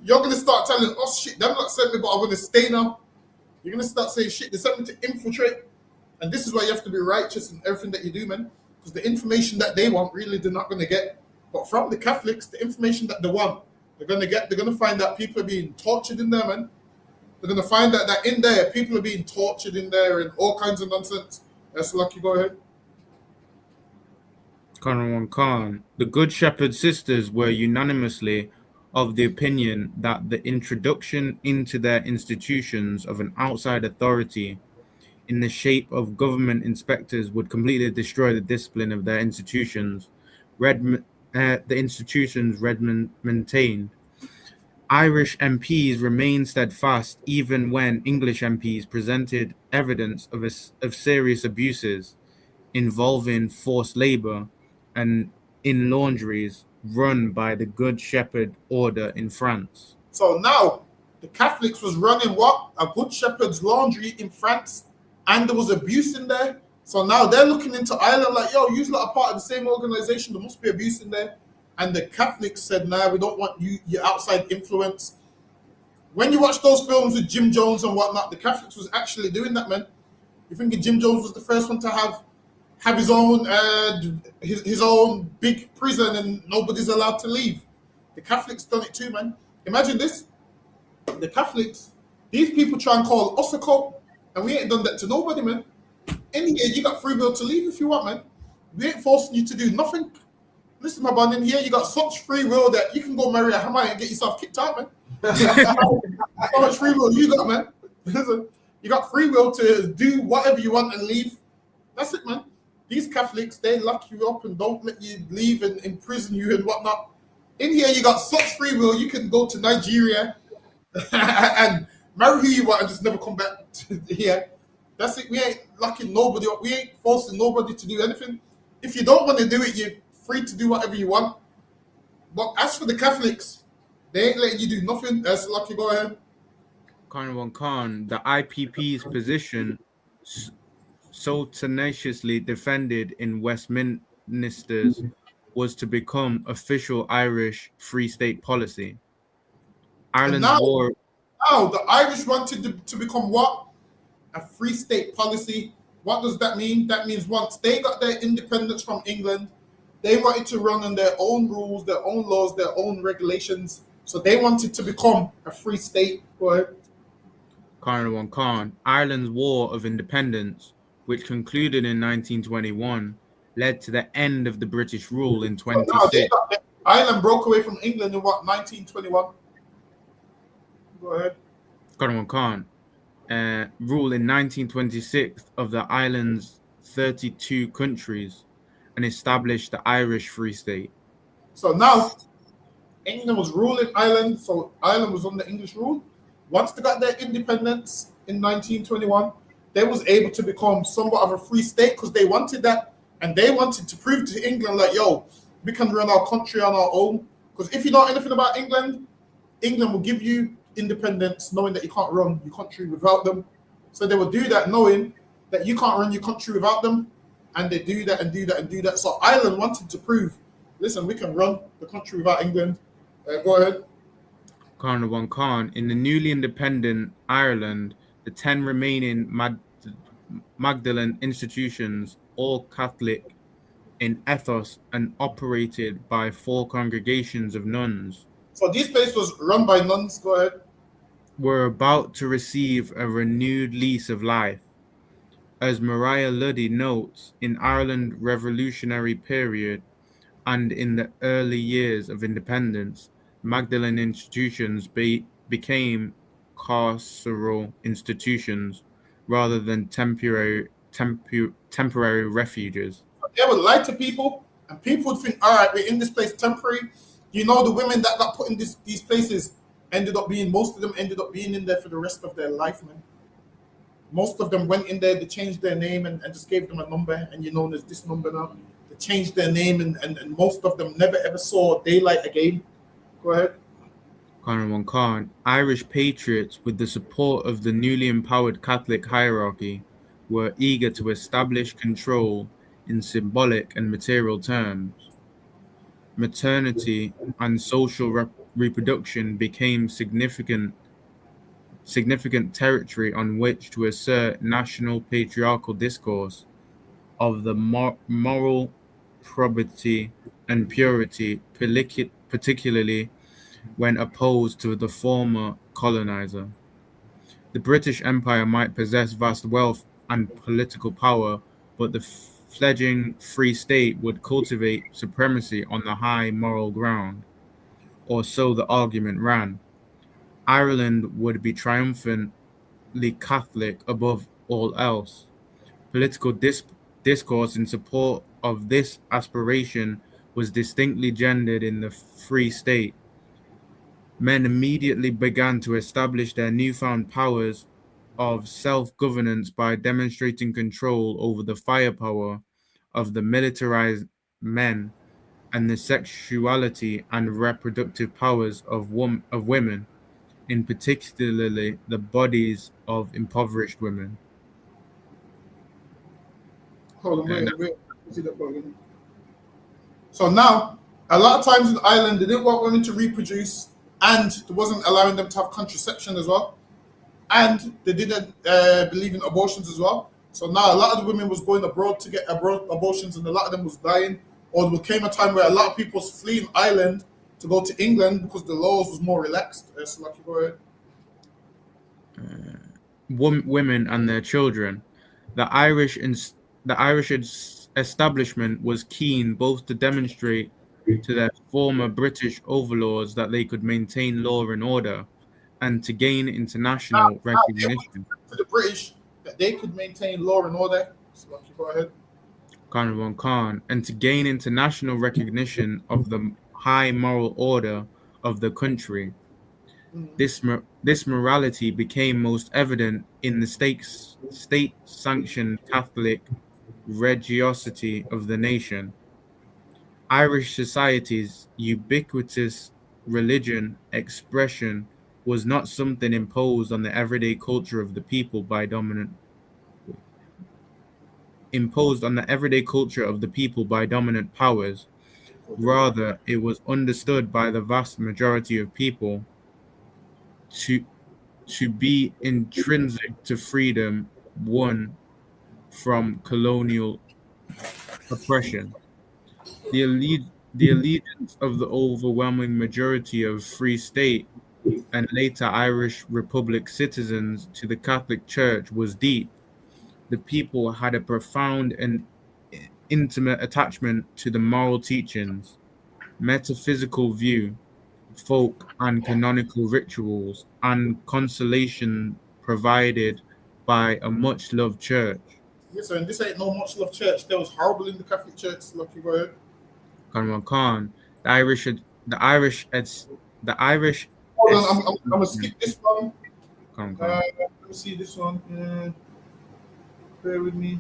Speaker 7: you're going to start telling us shit. Them not sent me, but I'm going to stay now. You're going to start saying shit. They sent me to infiltrate. And this is why you have to be righteous in everything that you do, man. Because the information that they want, really, they're not going to get. But from the Catholics, the information that they want, they're going to get. They're going to find that people are being tortured in there, man. They're going to find that in there, people are being tortured in there and all kinds of nonsense. That's Lucky, go ahead.
Speaker 4: Khan. The Good Shepherd sisters were unanimously of the opinion that the introduction into their institutions of an outside authority in the shape of government inspectors would completely destroy the discipline of their institutions. Redmond maintained. Irish MPs remained steadfast even when English MPs presented evidence of serious abuses involving forced labor and in laundries run by the Good Shepherd Order in France.
Speaker 7: So now the Catholics was running what? A Good Shepherd's laundry in France, and there was abuse in there. So now they're looking into Ireland like, yo, you lot are part of the same organization, there must be abuse in there. And the Catholics said, nah, we don't want your outside influence. When you watch those films with Jim Jones and whatnot, the Catholics was actually doing that, man. You think Jim Jones was the first one to have his own his own big prison and nobody's allowed to leave? The Catholics done it too, man. Imagine this. The Catholics, these people try and call us a cult, and we ain't done that to nobody, man. In here, you got free will to leave if you want, man. We ain't forcing you to do nothing. Listen, my band, in here, you got such free will that you can go marry a Hamai and get yourself kicked out, man. How much free will you got, man? Listen, you got free will to do whatever you want and leave. That's it, man. These Catholics, they lock you up and don't let you leave and imprison you and whatnot. In here, you got such free will, you can go to Nigeria and marry who you want and just never come back to here. That's it. We ain't locking nobody up. We ain't forcing nobody to do anything. if you don't want to do it, you're free to do whatever you want. But as for the Catholics, they ain't letting you do nothing. That's lucky. Go ahead.
Speaker 4: Khan Khan, the IPP's position, so tenaciously defended in Westminster's, was to become official Irish Free State policy.
Speaker 7: And
Speaker 4: Ireland's
Speaker 7: now,
Speaker 4: war.
Speaker 7: the Irish wanted to become what? A free state policy. What does that mean? That means once they got their independence from England, they wanted to run on their own rules, their own laws, their own regulations. So they wanted to become a free state. Go ahead.
Speaker 4: Khan, Ireland's War of Independence, which concluded in 1921, led to the end of the British rule in
Speaker 7: So now
Speaker 4: 26.
Speaker 7: Ireland broke away from England in what, 1921? Go ahead.
Speaker 4: Khan, rule in 1926 of the island's 32 countries and established the Irish Free State.
Speaker 7: So now England was ruling Ireland, so Ireland was under English rule. Once they got their independence in 1921, they was able to become somewhat of a free state because they wanted that, and they wanted to prove to England like, yo, we can run our country on our own. Because if you know anything about England, England will give you independence knowing that you can't run your country without them. So they will do that knowing that you can't run your country without them, and they do that and do that and do that. So Ireland wanted to prove, listen, we can run the country without England. Go ahead.
Speaker 4: Khan, in the newly independent Ireland, the 10 remaining Magdalene institutions, all Catholic in ethos and operated by 4 congregations of nuns,
Speaker 7: So this place was run by nuns. Go ahead.
Speaker 4: were about to receive a renewed lease of life. As Maria Luddy notes, in Ireland's revolutionary period and in the early years of independence, Magdalene institutions became carceral institutions rather than temporary refuges.
Speaker 7: They would lie to people, and people would think, all right, we're in this place temporary. You know, the women that got put in these places most of them ended up being in there for the rest of their life, man. Most of them went in there, they changed their name and just gave them a number, and you're known as this number now. They changed their name, and most of them never ever saw daylight again. Go ahead.
Speaker 4: Khan, Irish patriots, with the support of the newly empowered Catholic hierarchy, were eager to establish control in symbolic and material terms. Maternity and social reproduction became significant territory on which to assert national patriarchal discourse of the moral probity and purity, particularly when opposed to the former colonizer. The British Empire might possess vast wealth and political power, but the fledgling free state would cultivate supremacy on the high moral ground, or so the argument ran. Ireland would be triumphantly Catholic above all else. Political discourse in support of this aspiration was distinctly gendered in the Free State. Men immediately began to establish their newfound powers of self-governance by demonstrating control over the firepower of the militarized men and the sexuality and reproductive powers of women, in particularly the bodies of impoverished women.
Speaker 7: Hold on, wait. See that again. So now, a lot of times in Ireland, they didn't want women to reproduce, and they wasn't allowing them to have contraception as well. And they didn't believe in abortions as well. So now a lot of the women was going abroad to get abortions, and a lot of them was dying. Or there came a time where a lot of people was fleeing Ireland to go to England because the laws was more relaxed. So like, go ahead.
Speaker 4: Women and their children. The Irish establishment was keen both to demonstrate to their former British overlords that they could maintain law and order, and to gain international recognition.
Speaker 7: To the British, that they could maintain law and order. So like, go ahead.
Speaker 4: Khan, and to gain international recognition of the high moral order of the country. This morality became most evident in the state-sanctioned Catholic religiosity of the nation. Irish society's ubiquitous religion expression was not something imposed on the everyday culture of the people by dominant powers. Rather, it was understood by the vast majority of people to be intrinsic to freedom won from colonial oppression. The allegiance of the overwhelming majority of Free State and later Irish Republic citizens to the Catholic Church was deep. The people had a profound and intimate attachment to the moral teachings, metaphysical view, folk and canonical rituals, and consolation provided by a much loved church.
Speaker 7: Yes, sir, and this ain't no much love church. That was horrible in the Catholic Church, lucky boy.
Speaker 4: Khan, the Irish, the Irish, the Irish.
Speaker 7: Hold on, I'm gonna skip this one.
Speaker 4: Khan.
Speaker 7: Let me see this one. Bear with me.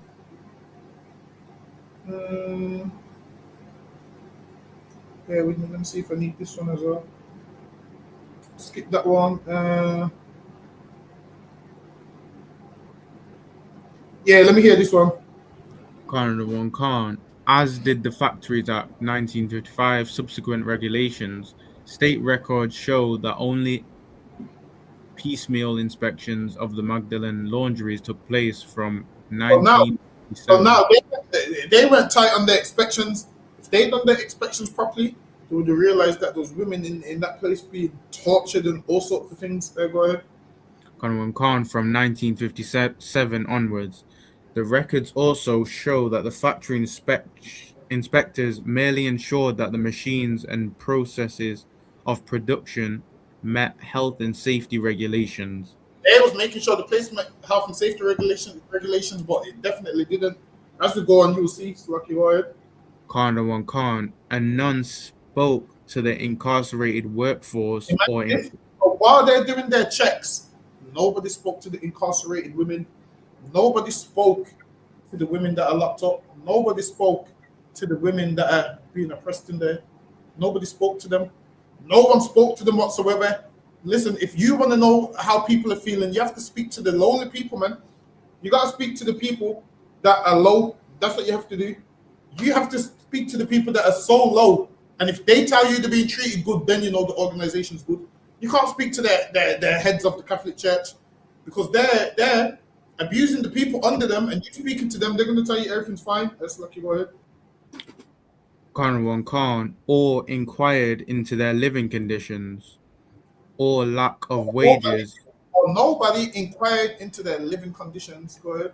Speaker 7: Bear with me. Let me see if I need this one as well. Skip that one. Yeah, let me hear this one.
Speaker 4: Khan, as did the Factories Act 1955 subsequent regulations. State records show that only piecemeal inspections of the Magdalene laundries took place from 1957.
Speaker 7: So now they went tight on their inspections. If they'd done their inspections properly, they would have realized that those women in that place being tortured and all sorts of things. Go ahead.
Speaker 4: Khan from 1957 onwards. The records also show that the factory inspectors merely ensured that the machines and processes of production met health and safety regulations.
Speaker 7: They was making sure the place met health and safety regulations, but it definitely didn't. As we go on, you'll see. Lucky Wyatt.
Speaker 4: Khan, and none spoke to the incarcerated workforce
Speaker 7: while they're doing their checks, nobody spoke to the incarcerated women. Nobody spoke to the women that are locked up. Nobody spoke to the women that are being oppressed in there. Nobody spoke to them. No one spoke to them whatsoever. Listen, if you want to know how people are feeling, you have to speak to the lonely people, man. You got to speak to the people that are low. That's what you have to do. You have to speak to the people that are so low. And if they tell you to be treated good, then you know the organization's good. You can't speak to their heads of the Catholic Church because they're abusing the people under them, and you speaking to them, they're going to tell you everything's fine. That's lucky. Go ahead.
Speaker 4: Khan, or inquired into their living conditions, or lack of wages.
Speaker 7: Nobody inquired into their living conditions. Go ahead.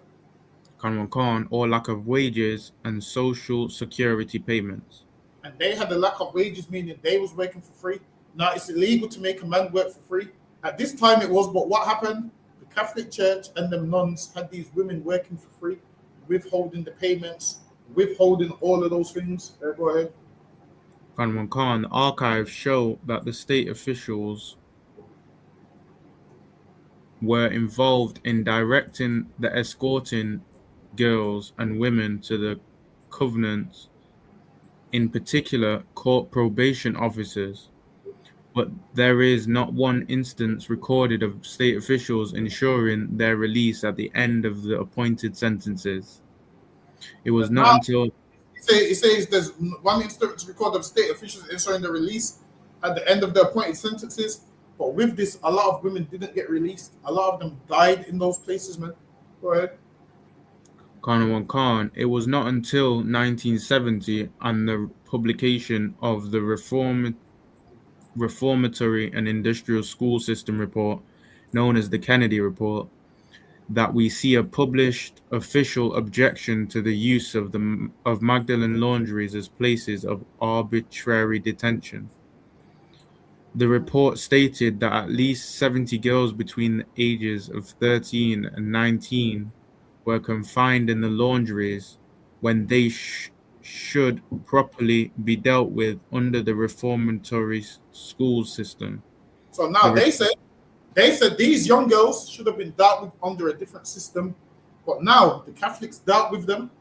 Speaker 4: Khan, or lack of wages and social security payments.
Speaker 7: And they had a lack of wages, meaning they was working for free. Now it's illegal to make a man work for free. At this time it was, but what happened? The Catholic Church and the nuns had these women working for free, withholding the payments, withholding all of those things. Go ahead.
Speaker 4: Khan, the archives show that the state officials were involved in directing the escorting girls and women to the covenants, in particular court probation officers. But there is not one instance recorded of state officials ensuring their release at the end of the appointed sentences. It was not until...
Speaker 7: It says there's one instance recorded of state officials ensuring the release at the end of the appointed sentences. But with this, a lot of women didn't get released. A lot of them died in those places, man. Go ahead.
Speaker 4: Khan, it was not until 1970 and the publication of the Reformatory and Industrial School System Report, known as the Kennedy Report, that we see a published official objection to the use of Magdalene laundries as places of arbitrary detention. The report stated that at least 70 girls between the ages of 13 and 19 were confined in the laundries when they should properly be dealt with under the reformatory school system.
Speaker 7: So now they said these young girls should have been dealt with under a different system, but now the Catholics dealt with them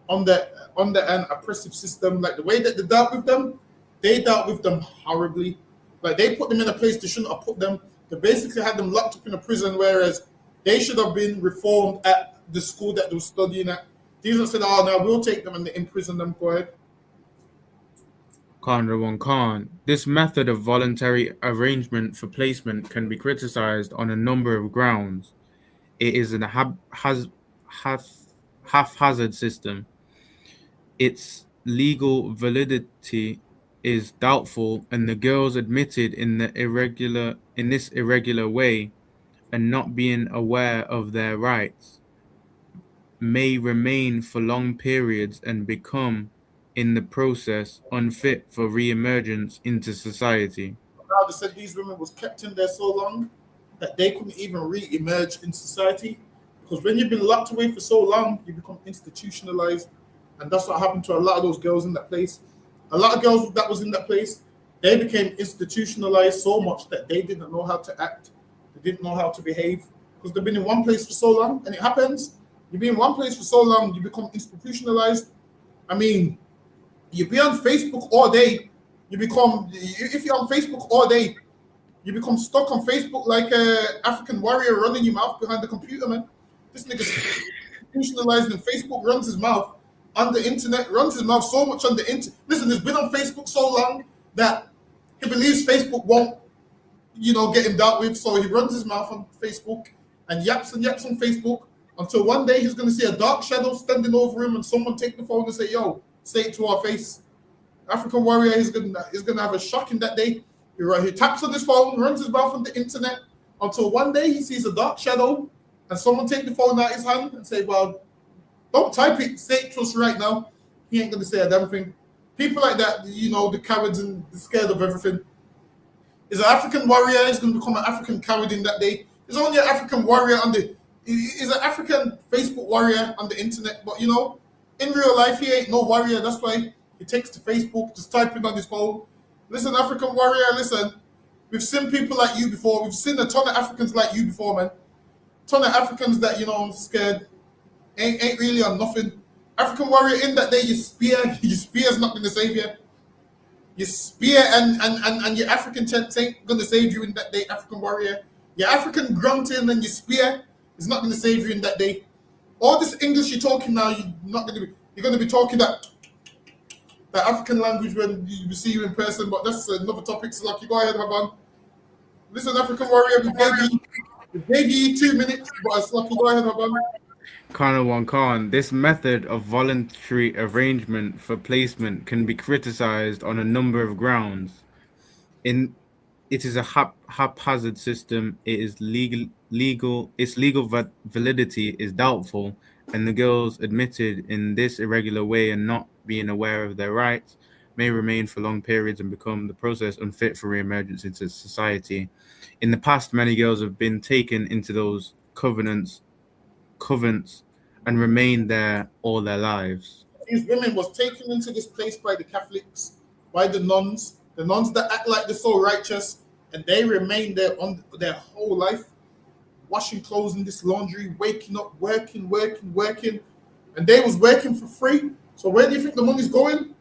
Speaker 7: under an oppressive system. Like the way that they dealt with them horribly. Like they put them in a place they shouldn't have put them. They basically had them locked up in a prison, whereas they should have been reformed at the school that they were studying at. These are said, "Oh no, we'll take them and imprison them." Go ahead.
Speaker 4: Khan. This method of voluntary arrangement for placement can be criticized on a number of grounds. It is a haphazard system. Its legal validity is doubtful, and the girls admitted in this irregular way and not being aware of their rights may remain for long periods and become, in the process, unfit for re-emergence into society.
Speaker 7: Now they said these women was kept in there so long that they couldn't even re-emerge in society. Because when you've been locked away for so long, you become institutionalized. And that's what happened to a lot of those girls in that place. A lot of girls that was in that place, they became institutionalized so much that they didn't know how to act. They didn't know how to behave. Because they've been in one place for so long. And it happens. You be in one place for so long, you become institutionalized. I mean, you be on Facebook all day, if you're on Facebook all day, you become stuck on Facebook like a African warrior running your mouth behind the computer, man. This nigga's institutionalized in Facebook, runs his mouth on the internet, runs his mouth so much on the internet. Listen, he's been on Facebook so long that he believes Facebook won't, get him dealt with. So he runs his mouth on Facebook and yaps on Facebook until one day he's going to see a dark shadow standing over him and someone take the phone and say, yo, say it to our face. African warrior is gonna have a shock in that day. He taps on his phone, runs his mouth on the internet until one day he sees a dark shadow and someone take the phone out of his hand and say, well, don't type it, say it to us right now. He ain't gonna say a damn thing. People like that, the cowards and the scared of everything. Is an African warrior is gonna become an African coward in that day. There's only an African warrior is an African Facebook warrior on the internet, but in real life, he ain't no warrior. That's why he takes to Facebook, just typing on his phone. Listen, African warrior, listen. We've seen people like you before. We've seen a ton of Africans like you before, man. Ton of Africans that, scared. Ain't really on nothing. African warrior, in that day, your spear's not going to save you. Your spear and your African chant ain't going to save you in that day, African warrior. Your African grunting and your spear is not going to save you in that day. All this English you're talking now, you're going to be talking that African language when we see you in person, but that's another topic. So, go ahead, Haban. Listen, African warrior, we gave you 2 minutes, but go ahead, Haban.
Speaker 4: Khan, this method of voluntary arrangement for placement can be criticized on a number of grounds. It is a haphazard system. It is legal. Its legal validity is doubtful, and the girls admitted in this irregular way and not being aware of their rights may remain for long periods and become the process unfit for re-emergence into society. In the past, many girls have been taken into those covens and remained there all their lives.
Speaker 7: These women was taken into this place by the Catholics, by the nuns that act like they're so righteous, and they remain there on their whole life, washing clothes in this laundry, waking up, working, and they was working for free. So where do you think the money's going?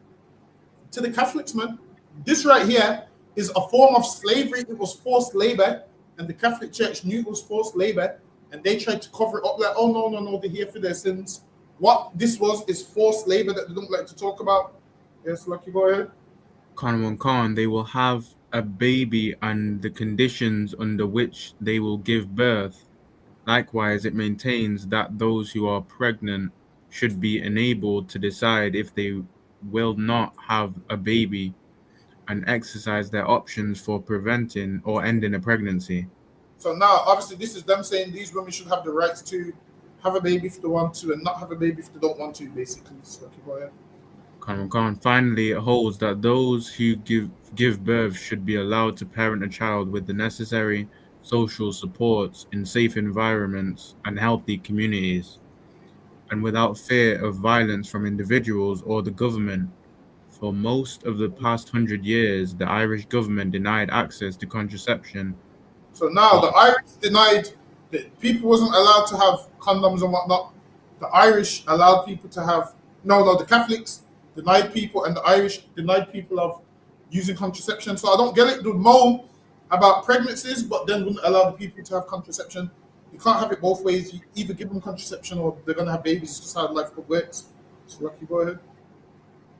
Speaker 7: To the Catholics, man. This right here is a form of slavery. It was forced labor, and the Catholic Church knew it was forced labor, and they tried to cover it up like, oh, no, they're here for their sins. What this was is forced labor that they don't like to talk about. Yes, Lucky, go ahead.
Speaker 4: Khan, they will have a baby and the conditions under which they will give birth. Likewise, it maintains that those who are pregnant should be enabled to decide if they will not have a baby and exercise their options for preventing or ending a pregnancy.
Speaker 7: So now, obviously, this is them saying these women should have the rights to have a baby if they want to and not have a baby if they don't want to, basically. So, go ahead.
Speaker 4: Khan. Finally, it holds that those who give birth should be allowed to parent a child with the necessary social supports in safe environments and healthy communities, and without fear of violence from individuals or the government. For most of the past 100 years, the Irish government denied access to contraception.
Speaker 7: So now the Irish denied that people wasn't allowed to have condoms and whatnot. The Irish allowed people to have No, the Catholics denied people and the Irish denied people of using contraception. So I don't get it. They moan about pregnancies, but then wouldn't allow the people to have contraception. You can't have it both ways. You either give them contraception or they're gonna have babies. It's just how life works. So Rocky, go ahead.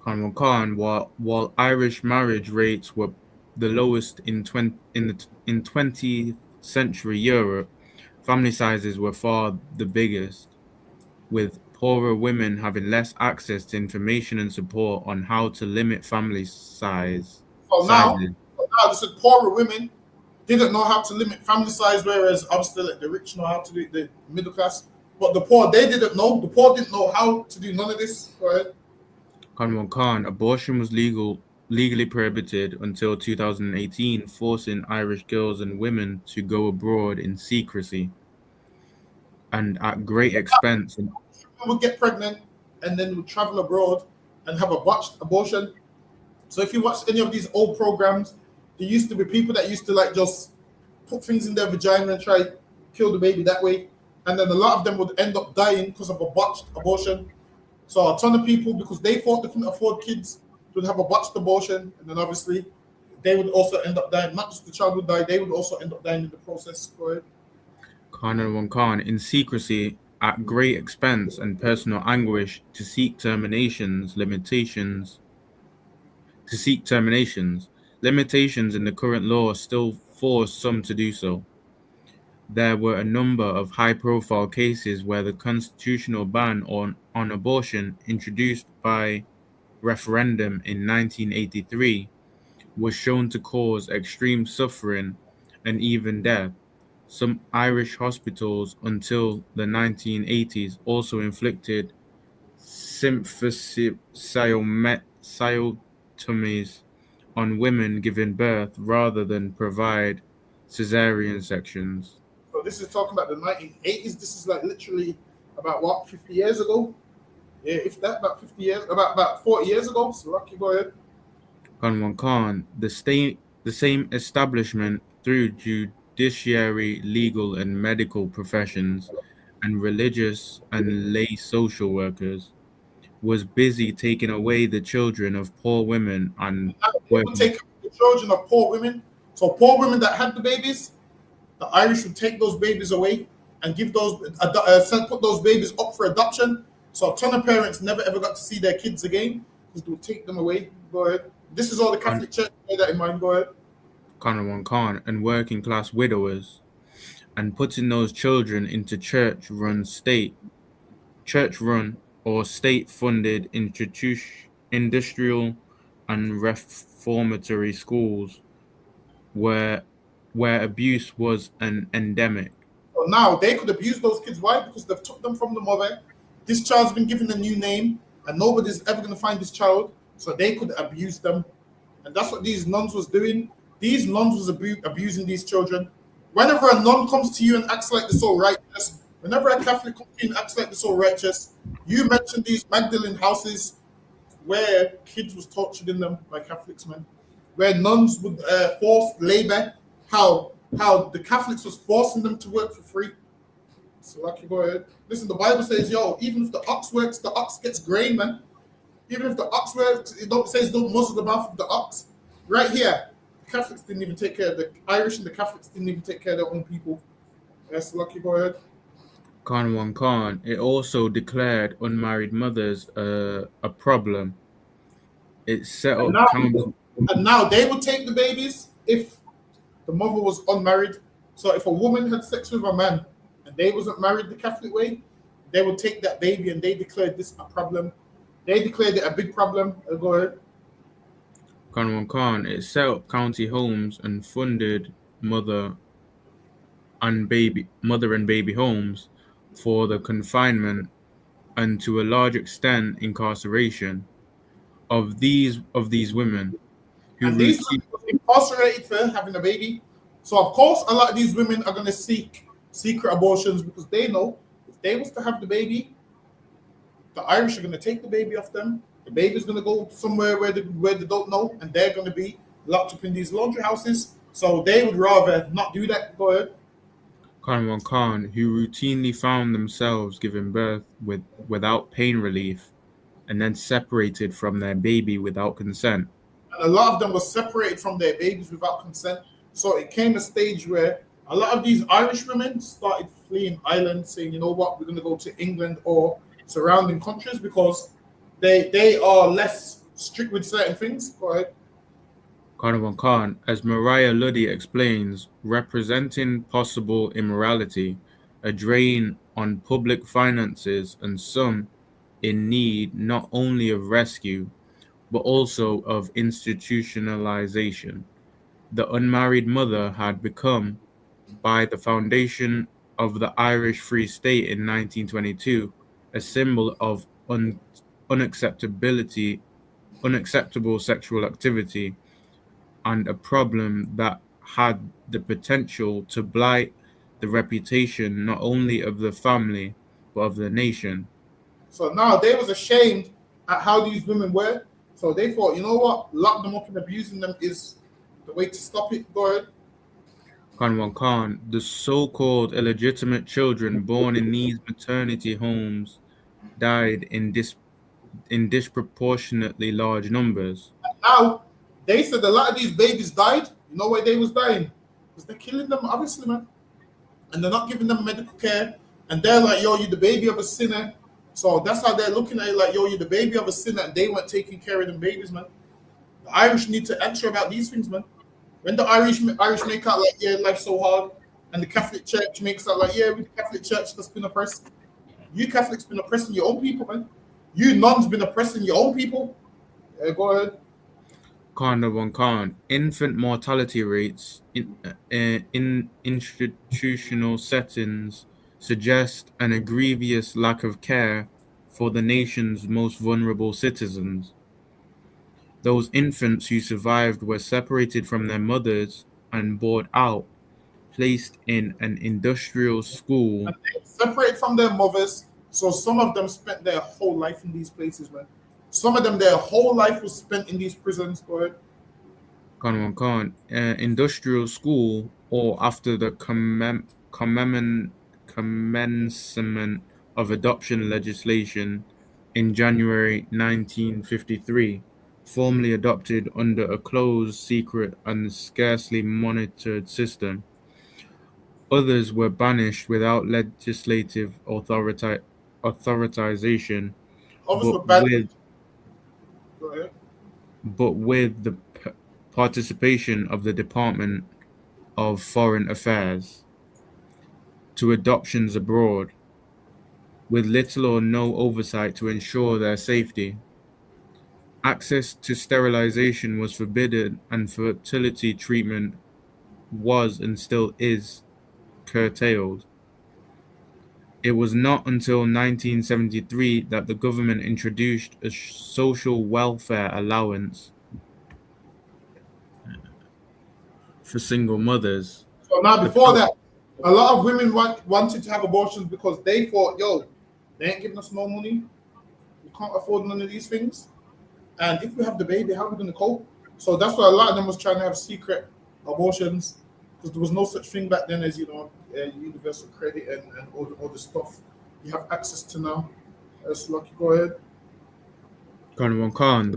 Speaker 4: Khan, while Irish marriage rates were the lowest in 20th century Europe, family sizes were far the biggest, with poorer women having less access to information and support on how to limit family sizes.
Speaker 7: So now this is poorer women didn't know how to limit family size, whereas obviously like the rich know how to do it, the middle class. But the poor, they didn't know. The poor didn't know how to do none of this. Go ahead.
Speaker 4: Khan, abortion was legally prohibited until 2018, forcing Irish girls and women to go abroad in secrecy and at great expense.
Speaker 7: Women would get pregnant and then would travel abroad and have a botched abortion. So if you watch any of these old programs, there used to be people that used to like just put things in their vagina and try to kill the baby that way. And then a lot of them would end up dying because of a botched abortion. So a ton of people, because they thought they couldn't afford kids, would have a botched abortion. And then obviously they would also end up dying. Not just the child would die, they would also end up dying in the process. Go ahead.
Speaker 4: Khan, in secrecy, at great expense and personal anguish, to seek terminations. Limitations in the current law still force some to do so. There were a number of high-profile cases where the constitutional ban on abortion, introduced by referendum in 1983, was shown to cause extreme suffering and even death. Some Irish hospitals until the 1980s also inflicted symphysiotomies on women giving birth rather than provide cesarean sections.
Speaker 7: So this is talking about the 1980s. This is like literally about what, 50 years ago? Yeah, if that, about 50 years, about 40 years ago. So Rocky, go ahead.
Speaker 4: Khan, the same establishment through judiciary, legal and medical professions, and religious and lay social workers, was busy taking away the children of poor women and
Speaker 7: They would take the children of poor women. So poor women that had the babies, the Irish would take those babies away and give those put those babies up for adoption. So a ton of parents never ever got to see their kids again because they would take them away. Go ahead. This is all the Catholic Church. Bear that in mind. Go ahead.
Speaker 4: Khan, and working class widowers, and putting those children into church-run or state-funded industrial and reformatory schools where abuse was an endemic.
Speaker 7: So now they could abuse those kids. Why? Because they've took them from the mother. This child's been given a new name, and nobody's ever going to find this child, so they could abuse them. And that's what these nuns was doing. These nuns was abusing these children. Whenever a nun comes to you and acts like they're so righteous, whenever a Catholic comes to you and acts like they're so righteous, you mention these Magdalene houses where kids was tortured in them by Catholics, man. Where nuns would force labor, how the Catholics was forcing them to work for free. So Lucky, go ahead. Listen, the Bible says, yo, even if the ox works, the ox gets grain, man. Even if the ox works, it says don't muzzle the mouth of the ox. Right here, the Catholics didn't even take care of the Irish, and the Catholics didn't even take care of their own people. Yes, Lucky, go ahead.
Speaker 4: Khan, it also declared unmarried mothers a problem. It set up
Speaker 7: and now they would take the babies if the mother was unmarried. So if a woman had sex with a man and they wasn't married the Catholic way, they would take that baby, and they declared this a problem. They declared it a big problem. Go ahead.
Speaker 4: Khan, it set up county homes and funded mother and baby homes for the confinement and to a large extent incarceration of these women who
Speaker 7: and these women were incarcerated for having a baby. So of course a lot of these women are going to seek secret abortions because they know if they was to have the baby, the Irish are going to take the baby off them. The baby's going to go somewhere where they don't know, and they're going to be locked up in these laundry houses. So they would rather not do that. Go ahead.
Speaker 4: Khan, who routinely found themselves giving birth without pain relief, and then separated from their baby without consent.
Speaker 7: And a lot of them were separated from their babies without consent. So it came a stage where a lot of these Irish women started fleeing Ireland, saying, you know what, we're going to go to England or surrounding countries because they are less strict with certain things. Go ahead.
Speaker 4: Carnival Khan, as Mariah Luddy explains, representing possible immorality, a drain on public finances, and some in need not only of rescue, but also of institutionalization. The unmarried mother had become, by the foundation of the Irish Free State in 1922, a symbol of unacceptable sexual activity and a problem that had the potential to blight the reputation not only of the family but of the nation.
Speaker 7: So now they was ashamed at how these women were. So they thought, you know what, lock them up and abusing them is the way to stop it. Go ahead.
Speaker 4: Kanwan Khan, the so-called illegitimate children born in these maternity homes died in disproportionately large numbers.
Speaker 7: Now they said a lot of these babies died. You know why they was dying? Because they're killing them, obviously, man. And they're not giving them medical care. And they're like, yo, you're the baby of a sinner. So that's how they're looking at it, like, yo, you're the baby of a sinner, and they weren't taking care of them babies, man. The Irish need to answer about these things, man. When the Irish make out like, yeah, life's so hard, and the Catholic Church makes out like, yeah, we're the Catholic Church that's been oppressed. You Catholics been oppressing your own people, man. You nuns been oppressing your own people. Go ahead.
Speaker 4: Khan, infant mortality rates in institutional settings suggest an grievous lack of care for the nation's most vulnerable citizens. Those infants who survived were separated from their mothers and brought out, placed in an industrial school.
Speaker 7: And they separate from their mothers, so some of them spent their whole life in these places, man. Some of them, their whole life was spent in these prisons. Go ahead.
Speaker 4: Industrial school, or after the commencement of adoption legislation in January 1953, formally adopted under a closed, secret, and scarcely monitored system. Others were banished without legislative authorization,
Speaker 7: Others were
Speaker 4: but
Speaker 7: bad. Go ahead.
Speaker 4: with the participation of the Department of Foreign Affairs to adoptions abroad, with little or no oversight to ensure their safety. Access to sterilization was forbidden, and fertility treatment was and still is curtailed. It was not until 1973 that the government introduced a social welfare allowance for single mothers.
Speaker 7: So now, before that, a lot of women wanted to have abortions because they thought, yo, they ain't giving us no money. We can't afford none of these things. And if we have the baby, how are we going to cope? So that's why a lot of them was trying to have secret abortions, because there was no such thing back then as, universal credit and all the stuff you have access to now. So Lucky, go ahead.
Speaker 4: Khan,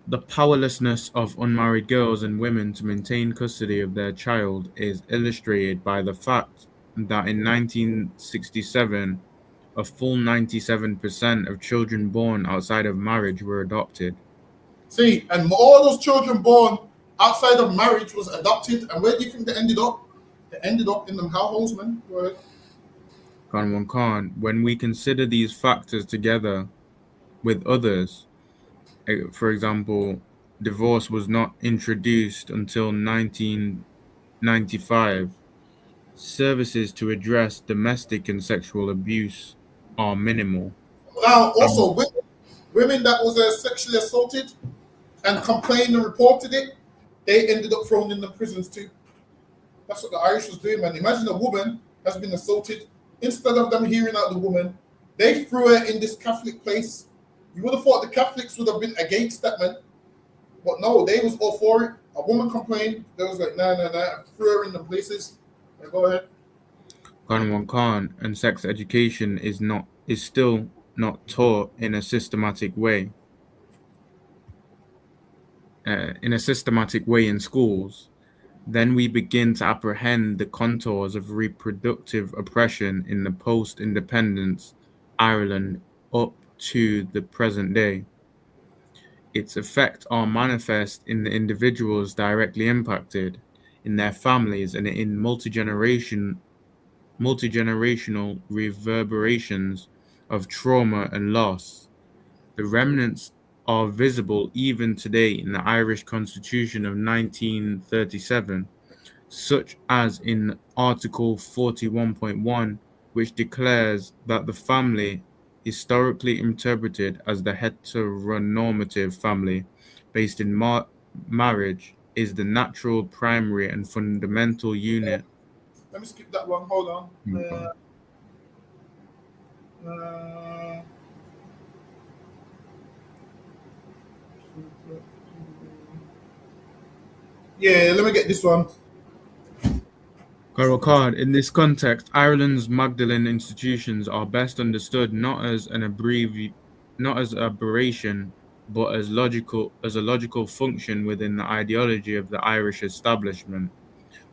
Speaker 4: the powerlessness of unmarried girls and women to maintain custody of their child is illustrated by the fact that in 1967, a full 97% of children born outside of marriage were adopted.
Speaker 7: See, and all those children born outside of marriage was adopted. And where do you think they ended up? They ended up in them households, man. Go ahead.
Speaker 4: Khan, when we consider these factors together with others, for example, divorce was not introduced until 1995. Services to address domestic and sexual abuse are minimal.
Speaker 7: Now, also, women that was sexually assaulted and complained and reported it, they ended up thrown in the prisons too. That's what the Irish was doing, man. Imagine a woman has been assaulted. Instead of them hearing out the woman, they threw her in this Catholic place. You would have thought the Catholics would have been against that, man. But no, they was all for it. A woman complained. They was like, nah. Threw her in the places. Go ahead.
Speaker 4: Khan, and sex education is still not taught in a systematic way. In schools, then we begin to apprehend the contours of reproductive oppression in the post-independence Ireland up to the present day. Its effects are manifest in the individuals directly impacted, in their families, and in multi-generational reverberations of trauma and loss. The remnants are visible even today in the Irish Constitution of 1937, such as in Article 41.1, which declares that the family, historically interpreted as the heteronormative family based in marriage, is the natural, primary, and fundamental unit.
Speaker 7: Let me skip that one. Hold on.
Speaker 4: Okay.
Speaker 7: Uh, yeah, let me get this one.
Speaker 4: Carol Card. In this context, Ireland's Magdalene institutions are best understood not as aberration, but as a logical function within the ideology of the Irish establishment,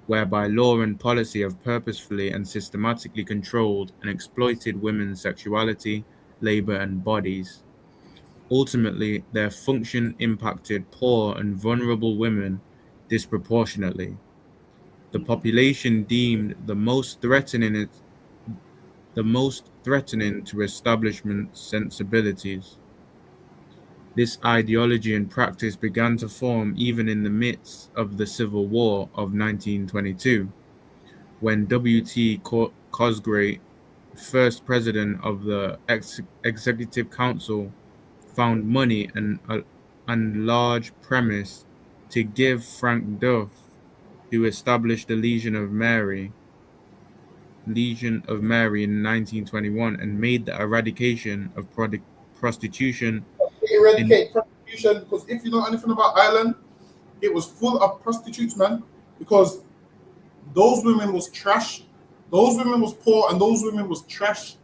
Speaker 4: whereby law and policy have purposefully and systematically controlled and exploited women's sexuality, labor, and bodies. Ultimately, their function impacted poor and vulnerable women disproportionately. The population deemed the most threatening to establishment sensibilities. This ideology and practice began to form even in the midst of the Civil War of 1922, when W.T. Cosgrave, first president of the Executive Council, found money and large premise to give Frank Duff, who established the Legion of Mary in 1921 and made the eradication of prostitution in.
Speaker 7: Eradicate prostitution, because if you know anything about Ireland, it was full of prostitutes, man. Because those women was trash, those women was poor, and those women was trash,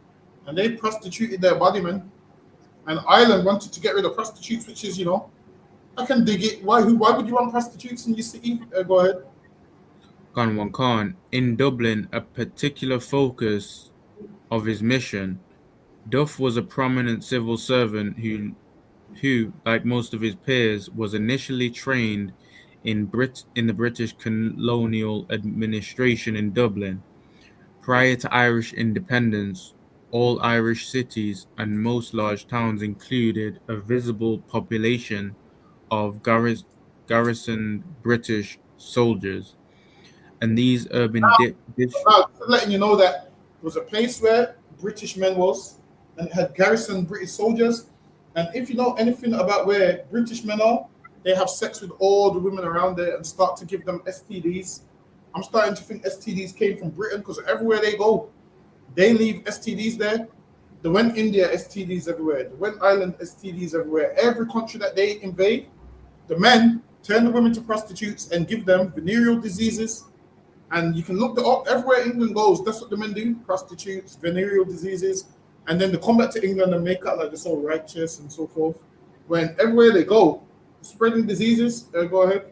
Speaker 7: and they prostituted their body, man. And Ireland wanted to get rid of prostitutes, which is, I can dig it. Why would you want prostitutes in your city? Go ahead.
Speaker 4: Khan. In Dublin, a particular focus of his mission, Duff was a prominent civil servant who, like most of his peers, was initially trained in the British colonial administration in Dublin. Prior to Irish independence, all Irish cities and most large towns included a visible population of garrisoned British soldiers, and these urban
Speaker 7: Now, letting you know that there was a place where British men was, and it had garrisoned British soldiers. And if you know anything about where British men are, they have sex with all the women around there and start to give them STDs. I'm starting to think STDs came from Britain, because everywhere they go, they leave STDs there. They went India, STDs everywhere. They went Ireland, STDs everywhere. Every country that they invade, the men turn the women to prostitutes and give them venereal diseases. And you can look that up everywhere England goes. That's what the men do: prostitutes, venereal diseases, and then they come back to England and make out like they're so righteous and so forth. When everywhere they go, spreading diseases. Go ahead.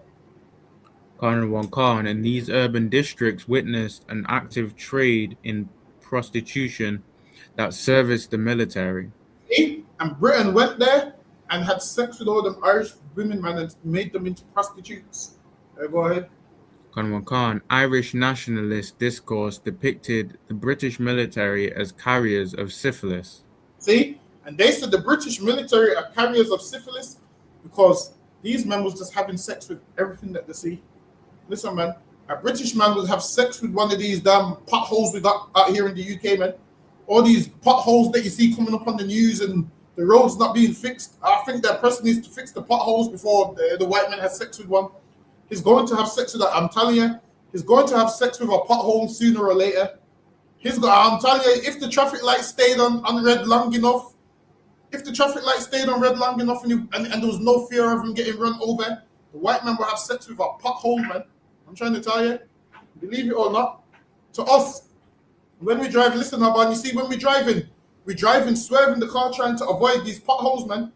Speaker 4: Khan, and these urban districts witnessed an active trade in prostitution that serviced the military.
Speaker 7: See? And Britain went there and had sex with all them Irish women, man, and made them into prostitutes. Go ahead.
Speaker 4: Khan, Irish nationalist discourse depicted the British military as carriers of syphilis.
Speaker 7: See? And they said the British military are carriers of syphilis because these men was just having sex with everything that they see. Listen, man, a British man would have sex with one of these damn potholes we got out here in the UK, man. All these potholes that you see coming up on the news and the roads not being fixed. I think that person needs to fix the potholes before the white man has sex with one. He's going to have sex with that. I'm telling you, he's going to have sex with a pothole sooner or later. I'm telling you, if the traffic light stayed on red long enough, and there was no fear of him getting run over, the white man will have sex with a pothole, man. I'm trying to tell you, believe it or not. To us, when we drive, listen, Aban, you see, when we're driving, We driving, swerving the car, trying to avoid these potholes, man.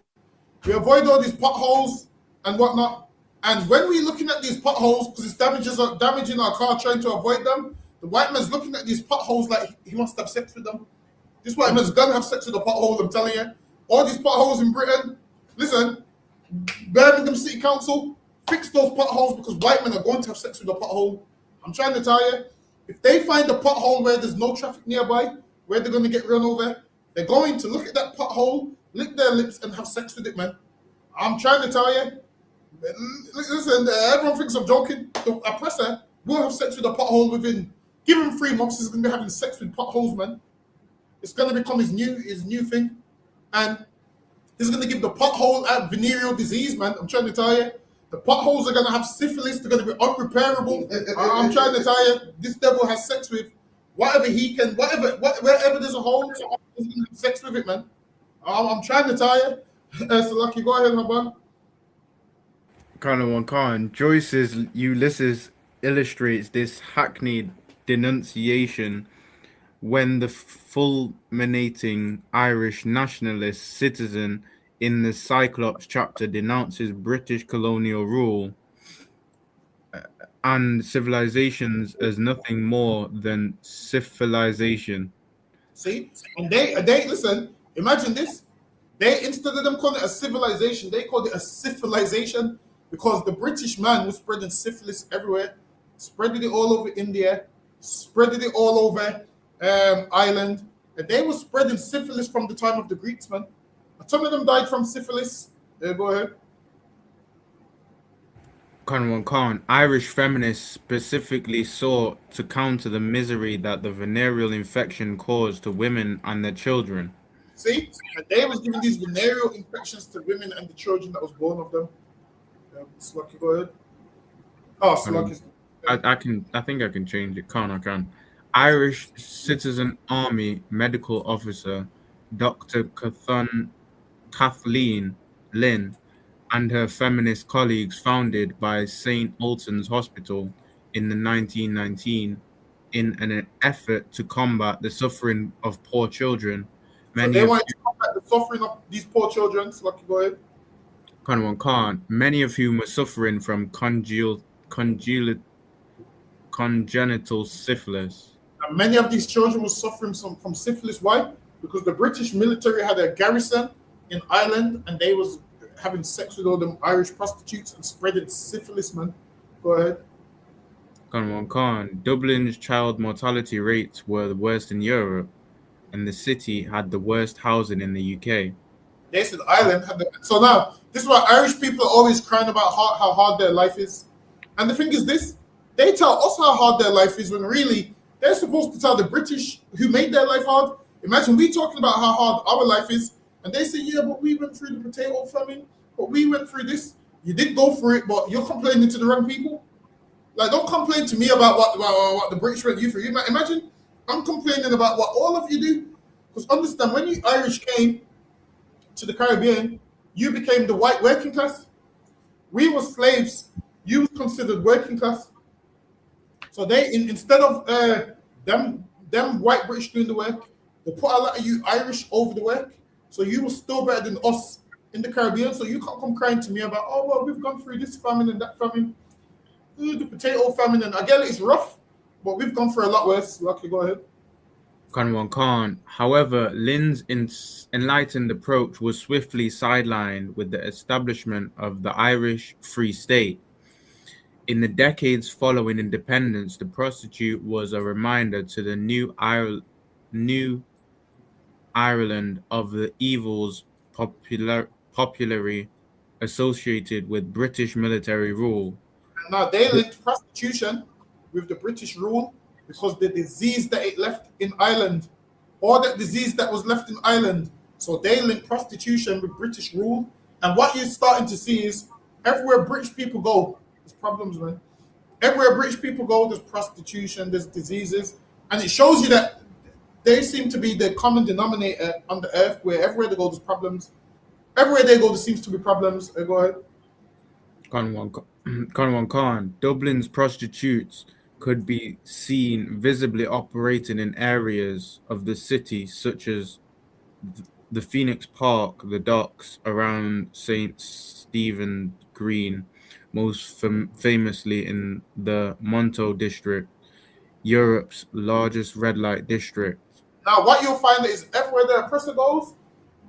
Speaker 7: We avoid all these potholes and whatnot. And when we're looking at these potholes, because it's damaging our car, trying to avoid them, the white man's looking at these potholes like he wants to have sex with them. This white man's gonna have sex with the potholes, I'm telling you. All these potholes in Britain, listen, Birmingham City Council, fix those potholes because white men are going to have sex with the pothole. I'm trying to tell you, if they find a pothole where there's no traffic nearby, where they're going to get run over, they're going to look at that pothole, lick their lips, and have sex with it, man. I'm trying to tell you. Listen, everyone thinks I'm joking. The oppressor will have sex with a pothole within, give him 3 months, he's going to be having sex with potholes, man. It's going to become his new thing. And he's going to give the pothole a venereal disease, man. I'm trying to tell you. The potholes are going to have syphilis. They're going to be unrepairable. I'm trying to tell you, this devil has sex with whatever he can, wherever there's a hole, he's going to have sex with it, man. I'm trying to tell you. So, Lucky, go ahead, my man.
Speaker 4: Colonel Khan, Joyce's Ulysses illustrates this hackneyed denunciation when the fulminating Irish nationalist citizen in the Cyclops chapter denounces British colonial rule and civilizations as nothing more than civilization.
Speaker 7: See? And they listen, imagine this. They, instead of them calling it a civilization, they called it a civilization because the British man was spreading syphilis everywhere, spreading it all over India, spreading it all over Ireland. And they were spreading syphilis from the time of the Greeks, man. A ton of them died from syphilis. Go ahead.
Speaker 4: Khan, Irish feminists specifically sought to counter the misery that the venereal infection caused to women and their children.
Speaker 7: See, and they was giving these venereal infections to women and the children that was born of them. Slucky, go ahead. Oh, Slucky.
Speaker 4: I think I can change it. I can. Irish Citizen Army medical officer Dr. Kathleen Lynn and her feminist colleagues founded by St. Alton's Hospital in the 1919 in an effort to combat the suffering of poor children.
Speaker 7: So they want to combat the suffering of these poor children. Slucky, go ahead.
Speaker 4: Many of whom were suffering from congenital syphilis.
Speaker 7: And many of these children were suffering from syphilis. Why? Because the British military had a garrison in Ireland and they was having sex with all them Irish prostitutes and spreading syphilis, man. Go ahead.
Speaker 4: Dublin's child mortality rates were the worst in Europe, and the city had the worst housing in the UK.
Speaker 7: They said Ireland had the... So now, this is why Irish people are always crying about how hard their life is. And the thing is this, they tell us how hard their life is when really they're supposed to tell the British who made their life hard. Imagine we talking about how hard our life is, and they say, yeah, but we went through the potato famine, but we went through this. You did go through it, but you're complaining to the wrong people. Like, don't complain to me about what the British went you through. Imagine I'm complaining about what all of you do. Because understand, when you Irish came to the Caribbean, you became the white working class. We were slaves. You were considered working class. So they, instead of them white British doing the work, they put a lot of you Irish over the work. So you were still better than us in the Caribbean. So you can't come crying to me about, oh, well, we've gone through this famine and that famine. The potato famine. And again, it's rough, but we've gone through a lot worse. Lucky, go ahead.
Speaker 4: However, Lynn's enlightened approach was swiftly sidelined with the establishment of the Irish Free State. In the decades following independence, the prostitute was a reminder to the new Ireland of the evils popularly associated with British military rule.
Speaker 7: Now they linked prostitution with the British rule because the disease that it left in Ireland, or that disease that was left in Ireland. So they linked prostitution with British rule. And what you're starting to see is everywhere British people go, there's problems, man. Everywhere British people go, there's prostitution, there's diseases. And it shows you that they seem to be the common denominator on the earth where everywhere they go, there's problems. Everywhere they go, there seems to be problems. Go ahead.
Speaker 4: Dublin's prostitutes could be seen visibly operating in areas of the city such as the Phoenix Park, the docks around St. Stephen Green, most famously in the Monto district, Europe's largest red light district.
Speaker 7: Now, what you'll find is everywhere there a person goes,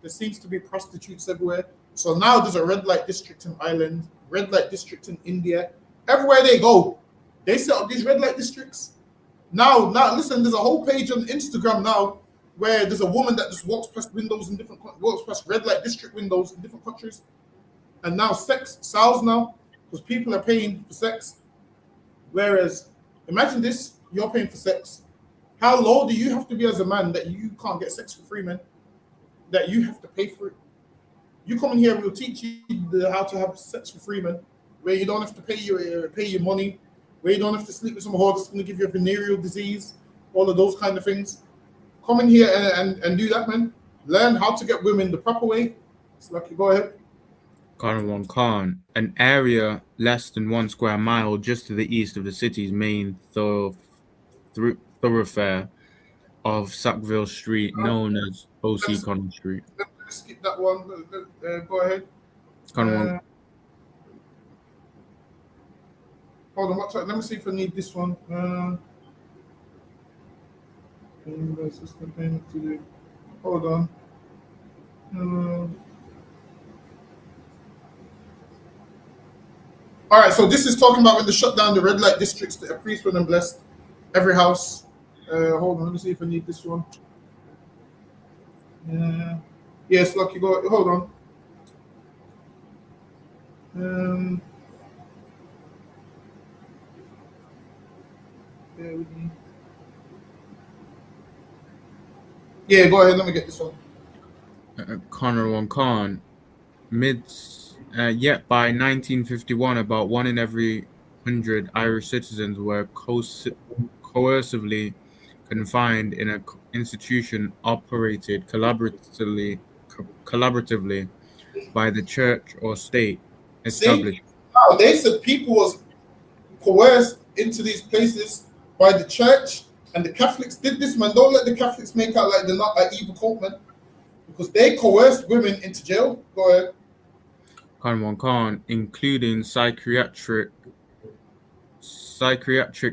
Speaker 7: there seems to be prostitutes everywhere. So now there's a red light district in Ireland, red light district in India. Everywhere they go, they set up these red light districts. Now, listen, there's a whole page on Instagram now where there's a woman that just walks past windows in walks past red light district windows in different countries. And now sex sells now because people are paying for sex. Whereas, imagine this, you're paying for sex. How low do you have to be as a man that you can't get sex for free, man? That you have to pay for it. You come in here, we'll teach you how to have sex for free, man. Where you don't have to pay your money, where you don't have to sleep with some whore that's going to give you a venereal disease, all of those kind of things. Come in here and do that, man. Learn how to get women the proper way. It's like, go ahead.
Speaker 4: Karawan Khan, an area less than 1 square mile just to the east of the city's main thoroughfare of Sackville Street, known as O.C. Connell Street.
Speaker 7: Let's skip that one. Go ahead.
Speaker 4: Karawan.
Speaker 7: Hold on, let me see if I need this one. Hold on. All right, so this is talking about when they shut down the red light districts that a priest went and blessed every house. Hold on, let me see if I need this one. Yes, Lucky, go. Hold on. Bear with me. Yeah, go ahead. Let me get this one.
Speaker 4: Karawan Khan, yet by 1951, about 1 in every 100 Irish citizens were coercively confined in an institution operated collaboratively by the church or state established.
Speaker 7: Now, they said people was coerced into these places by the church, and the Catholics did this, man. Don't let the Catholics make out like they're not like evil cult, man, because they coerced women into jail. Go ahead.
Speaker 4: Karawan Khan, including psychiatric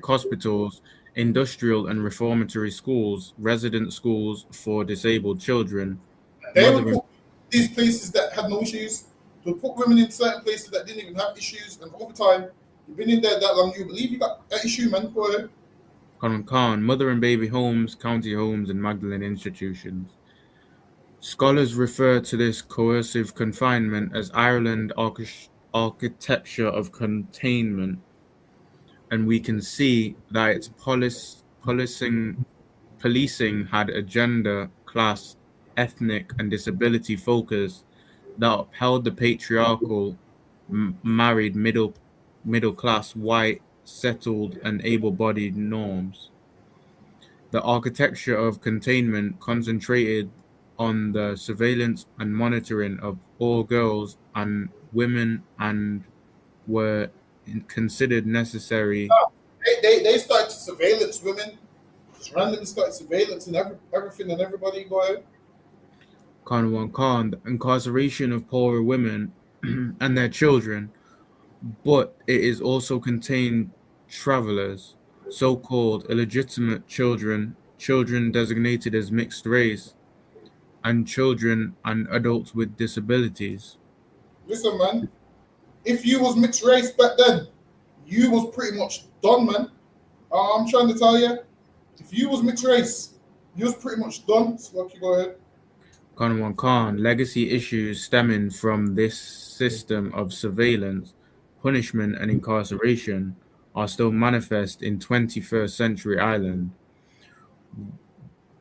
Speaker 4: hospitals, industrial and reformatory schools, resident schools for disabled children.
Speaker 7: They would put these places that had no issues. They would put women in certain places that didn't even have issues, and over time, you've been in there that long, you believe you got that issue, man. Go ahead.
Speaker 4: Karawan Khan, mother and baby homes, county homes, and Magdalene institutions. Scholars refer to this coercive confinement as Ireland architecture of containment, and we can see that its policing had a gender, class, ethnic, and disability focus that upheld the patriarchal, married, middle class, white, settled, and able-bodied norms. The architecture of containment concentrated on the surveillance and monitoring of all girls and women and were considered necessary.
Speaker 7: They started surveillance women. Just randomly started surveillance and everything and everybody. Go ahead.
Speaker 4: Karawan Khan, the incarceration of poorer women and their children, but it is also contained travelers, so-called illegitimate children designated as mixed race, and children and adults with disabilities.
Speaker 7: Listen, man, if you was mixed race back then, you was pretty much done, man. I'm trying to tell you, if you was mixed race, you was pretty much done. So, like, you go ahead.
Speaker 4: Karawan Khan, legacy issues stemming from this system of surveillance, punishment, and incarceration are still manifest in 21st century Ireland.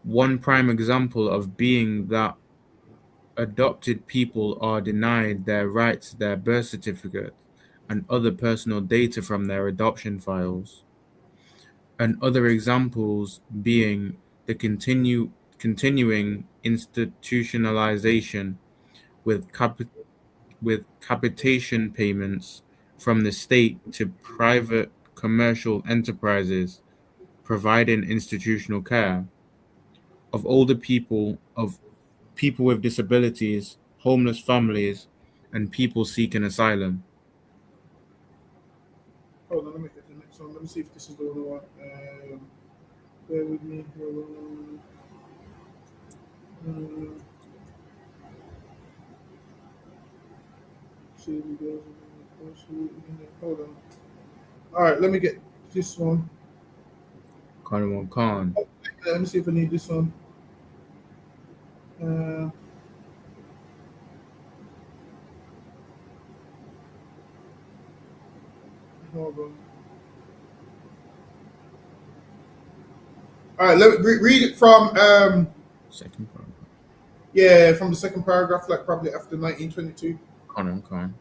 Speaker 4: One prime example of being that adopted people are denied their right to their birth certificate and other personal data from their adoption files. And other examples being the continuing institutionalization with capitation payments from the state to private commercial enterprises providing institutional care of older people people with disabilities, homeless families, and people seeking asylum.
Speaker 7: Hold on, let me get the next one. Let me see if this is the one I want. Bear with me. Hold on. All right, let me get this one.
Speaker 4: Khan.
Speaker 7: Let me see if I need this one. Hold on. All right, let me read it from
Speaker 4: Second paragraph.
Speaker 7: yeah, from the second paragraph, like probably after 1922.
Speaker 4: Khan.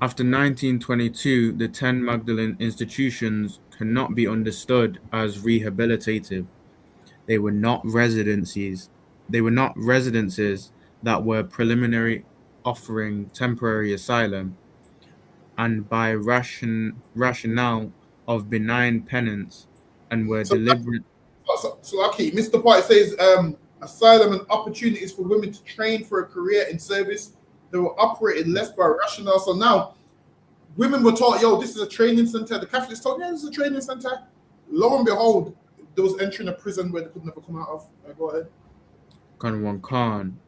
Speaker 4: After 1922, the 10 Magdalene institutions cannot be understood as rehabilitative. They were not residencies. They were not residences that were preliminary offering temporary asylum, and by rationale of benign penance, and were
Speaker 7: So,
Speaker 4: deliberate.
Speaker 7: okay, Mr. White says asylum and opportunities for women to train for a career in service. They were operated less by rationale. So now women were taught, yo, this is a training center. The Catholics told, yeah, this is a training center. Lo and behold, they was entering a prison where they could never come out of. Go ahead.
Speaker 4: Khan,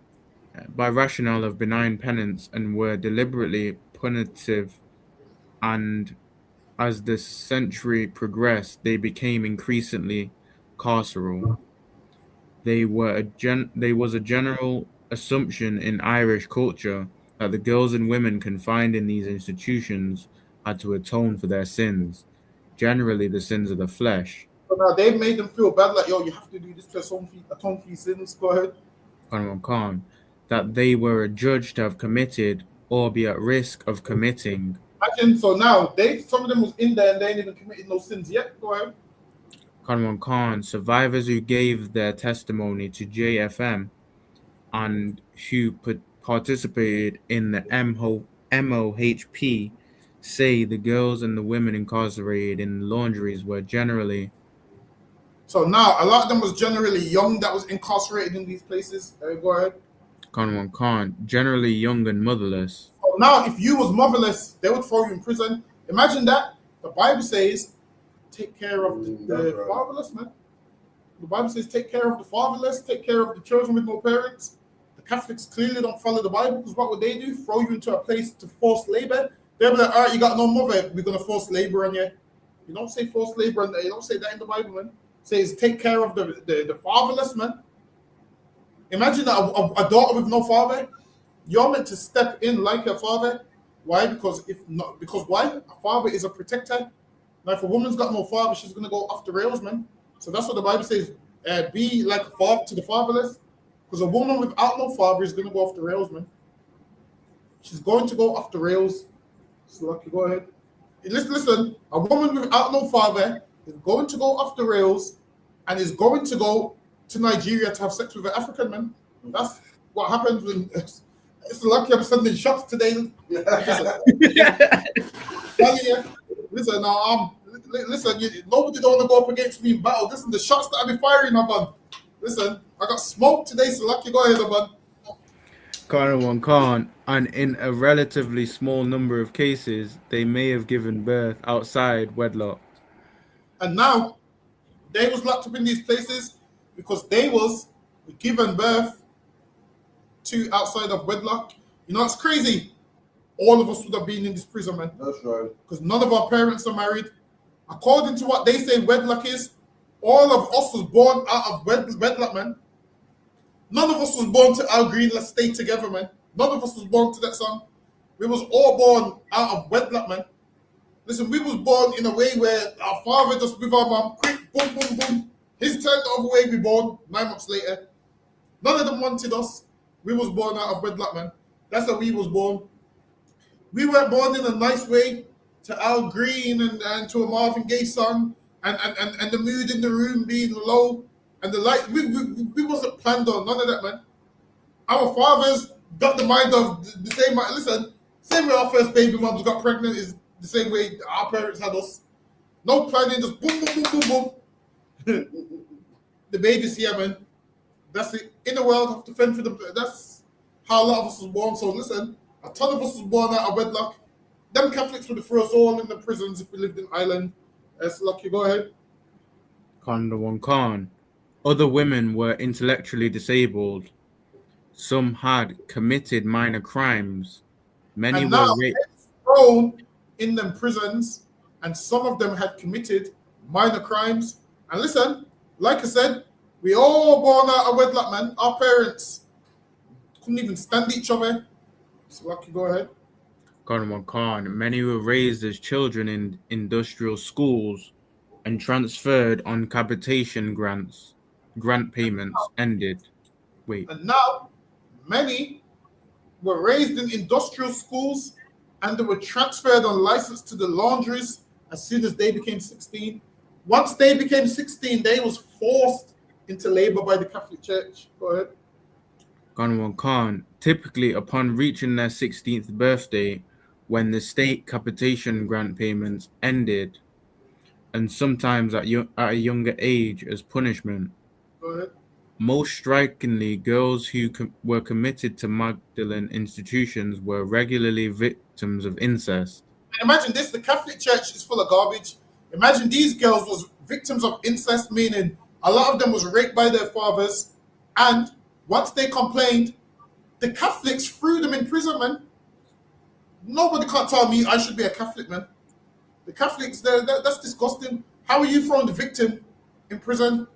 Speaker 4: by rationale of benign penance, and were deliberately punitive, and as the century progressed, they became increasingly carceral. There was a general assumption in Irish culture that the girls and women confined in these institutions had to atone for their sins, generally the sins of the flesh.
Speaker 7: So now they've made them feel bad, like, yo, you have to do this to atone for your sins. Go ahead.
Speaker 4: Khan, that they were adjudged to have committed or be at risk of committing.
Speaker 7: Imagine, so now some of them was in there and they ain't even committed no sins yet. Go ahead.
Speaker 4: Khan, survivors who gave their testimony to JFM and who participated in the MOHP say the girls and the women incarcerated in laundries were generally.
Speaker 7: So now a lot of them was generally young that was incarcerated in these places. Go ahead.
Speaker 4: Khan, generally young and motherless.
Speaker 7: So now if you was motherless, they would throw you in prison. Imagine that. The Bible says, take care of the fatherless, man. The Bible says, take care of the fatherless, take care of the children with no parents. The Catholics clearly don't follow the Bible, because what would they do? Throw you into a place to force labor. They'll be like, all right, you got no mother, we're going to force labor on you. You don't say forced labor, you don't say that in the Bible, man. It says, take care of the fatherless, man. Imagine a daughter with no father. You're meant to step in like your father. Why? Because why? A father is a protector. Now, if a woman's got no father, she's going to go off the rails, man. So that's what the Bible says. Be like a father to the fatherless. Because a woman without no father is going to go off the rails, man. She's going to go off the rails. So, Lucky, go ahead. Listen, a woman without no father is going to go off the rails and is going to go to Nigeria to have sex with an African man. That's what happens when... It's lucky I'm sending shots today. Listen, nobody don't want to go up against me in battle. Listen, the shots that I be firing, man. Listen, I got smoked today, so lucky. Go ahead, man.
Speaker 4: Khan, and in a relatively small number of cases, they may have given birth outside wedlock.
Speaker 7: And now, they was locked up in these places because they was given birth to outside of wedlock. You know, it's crazy. All of us would have been in this prison, man.
Speaker 2: That's right.
Speaker 7: Because none of our parents are married. According to what they say wedlock is, all of us was born out of wedlock, man. None of us was born to Al Green, let's stay together, man. None of us was born to that song. We was all born out of wedlock, man. Listen, we was born in a way where our father just with our mom, quick, boom, boom, boom. His turn the other way, we born 9 months later. None of them wanted us. We was born out of wedlock, man. That's how we was born. We weren't born in a nice way to Al Green and to a Marvin Gaye song and the mood in the room being low and the light. We wasn't planned on none of that, man. Our fathers got the mind of the same. Listen, same way our first baby moms got pregnant is the same way our parents had us. No planning, just boom, boom, boom, boom, boom. The baby's here, man. That's the inner world have to fend for them. That's how a lot of us was born. So listen, a ton of us was born out of wedlock. Them Catholics would have thrown us all in the prisons if we lived in Ireland. So lucky, go ahead.
Speaker 4: Khan Khan. Other women were intellectually disabled. Some had committed minor crimes. Many
Speaker 7: And
Speaker 4: were
Speaker 7: now
Speaker 4: raped.
Speaker 7: they're thrown in them prisons, and some of them had committed minor crimes. And listen, like I said, we all born out of wedlock, man. Our parents couldn't even stand each other. So lucky, go ahead.
Speaker 4: Khan. Many were raised as children in industrial schools and transferred on capitation grants. Grant payments ended. Wait.
Speaker 7: And now many were raised in industrial schools and they were transferred on license to the laundries as soon as they became 16. Once they became 16, they was forced into labor by the Catholic Church. Go ahead.
Speaker 4: Khan. Typically, upon reaching their 16th birthday, when the state capitation grant payments ended, and sometimes at a younger age as punishment.
Speaker 7: Go ahead.
Speaker 4: Most strikingly, girls who were committed to Magdalene institutions were regularly victims of incest.
Speaker 7: And imagine this, the Catholic Church is full of garbage. Imagine these girls was victims of incest, meaning a lot of them was raped by their fathers. And once they complained, the Catholics threw them in prison, man. Nobody can't tell me I should be a Catholic, man. The Catholics, that's disgusting. How are you throwing the victim in prison?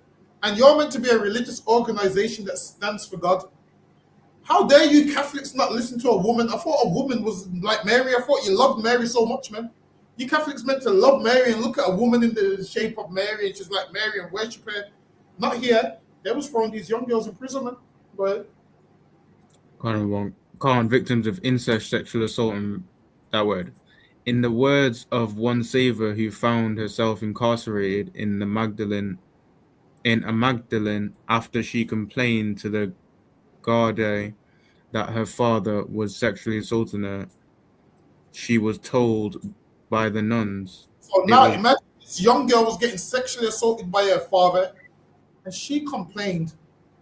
Speaker 7: And you're meant to be a religious organization that stands for God. How dare you Catholics not listen to a woman? I thought a woman was like Mary. I thought you loved Mary so much, man. You Catholics meant to love Mary and look at a woman in the shape of Mary and she's like Mary and worship her. Not here. They was throwing these young girls in prison, man. Go ahead.
Speaker 4: Victims of incest, sexual assault, and that word. In the words of one saver who found herself incarcerated in a Magdalene after she complained to the guarde that her father was sexually assaulting her, she was told by the nuns.
Speaker 7: So now imagine this young girl was getting sexually assaulted by her father, and she complained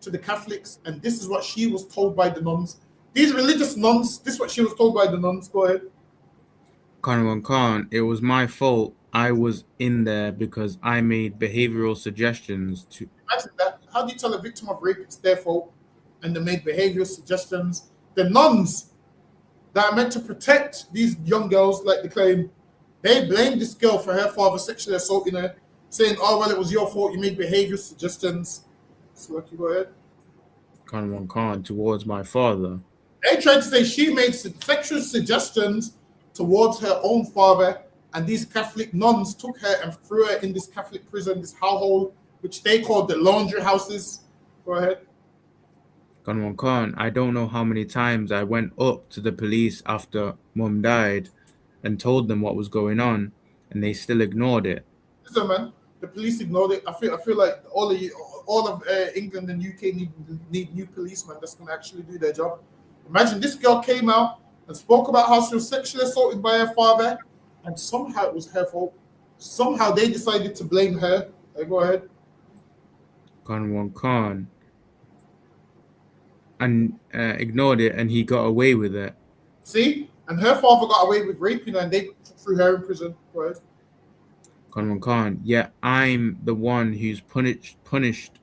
Speaker 7: to the Catholics, and this is what she was told by the nuns. These religious nuns, this is what she was told by the nuns. Go ahead.
Speaker 4: Khan, it was my fault. I was in there because I made behavioral suggestions to.
Speaker 7: Imagine that. How do you tell a victim of rape it's their fault and they made behavioral suggestions? The nuns that are meant to protect these young girls, like they claim, they blame this girl for her father sexually assaulting her, saying, oh, well, it was your fault. You made behavioral suggestions. So, like, you go ahead.
Speaker 4: Khan, towards my father.
Speaker 7: They tried to say she made sexual suggestions towards her own father, and these Catholic nuns took her and threw her in this Catholic prison, this hellhole, which they called the laundry houses. Go ahead.
Speaker 4: Khan, I don't know how many times I went up to the police after Mum died and told them what was going on, and they still ignored it.
Speaker 7: Listen, man, the police ignored it. I feel like all of England and UK need new policemen that's going to actually do their job. Imagine this girl came out and spoke about how she was sexually assaulted by her father, and somehow it was her fault. Somehow they decided to blame her. Go ahead.
Speaker 4: Khan. And ignored it, and he got away with it.
Speaker 7: See? And her father got away with raping her, and they threw her in prison. Go ahead.
Speaker 4: Khan. Yeah, I'm the one who's punished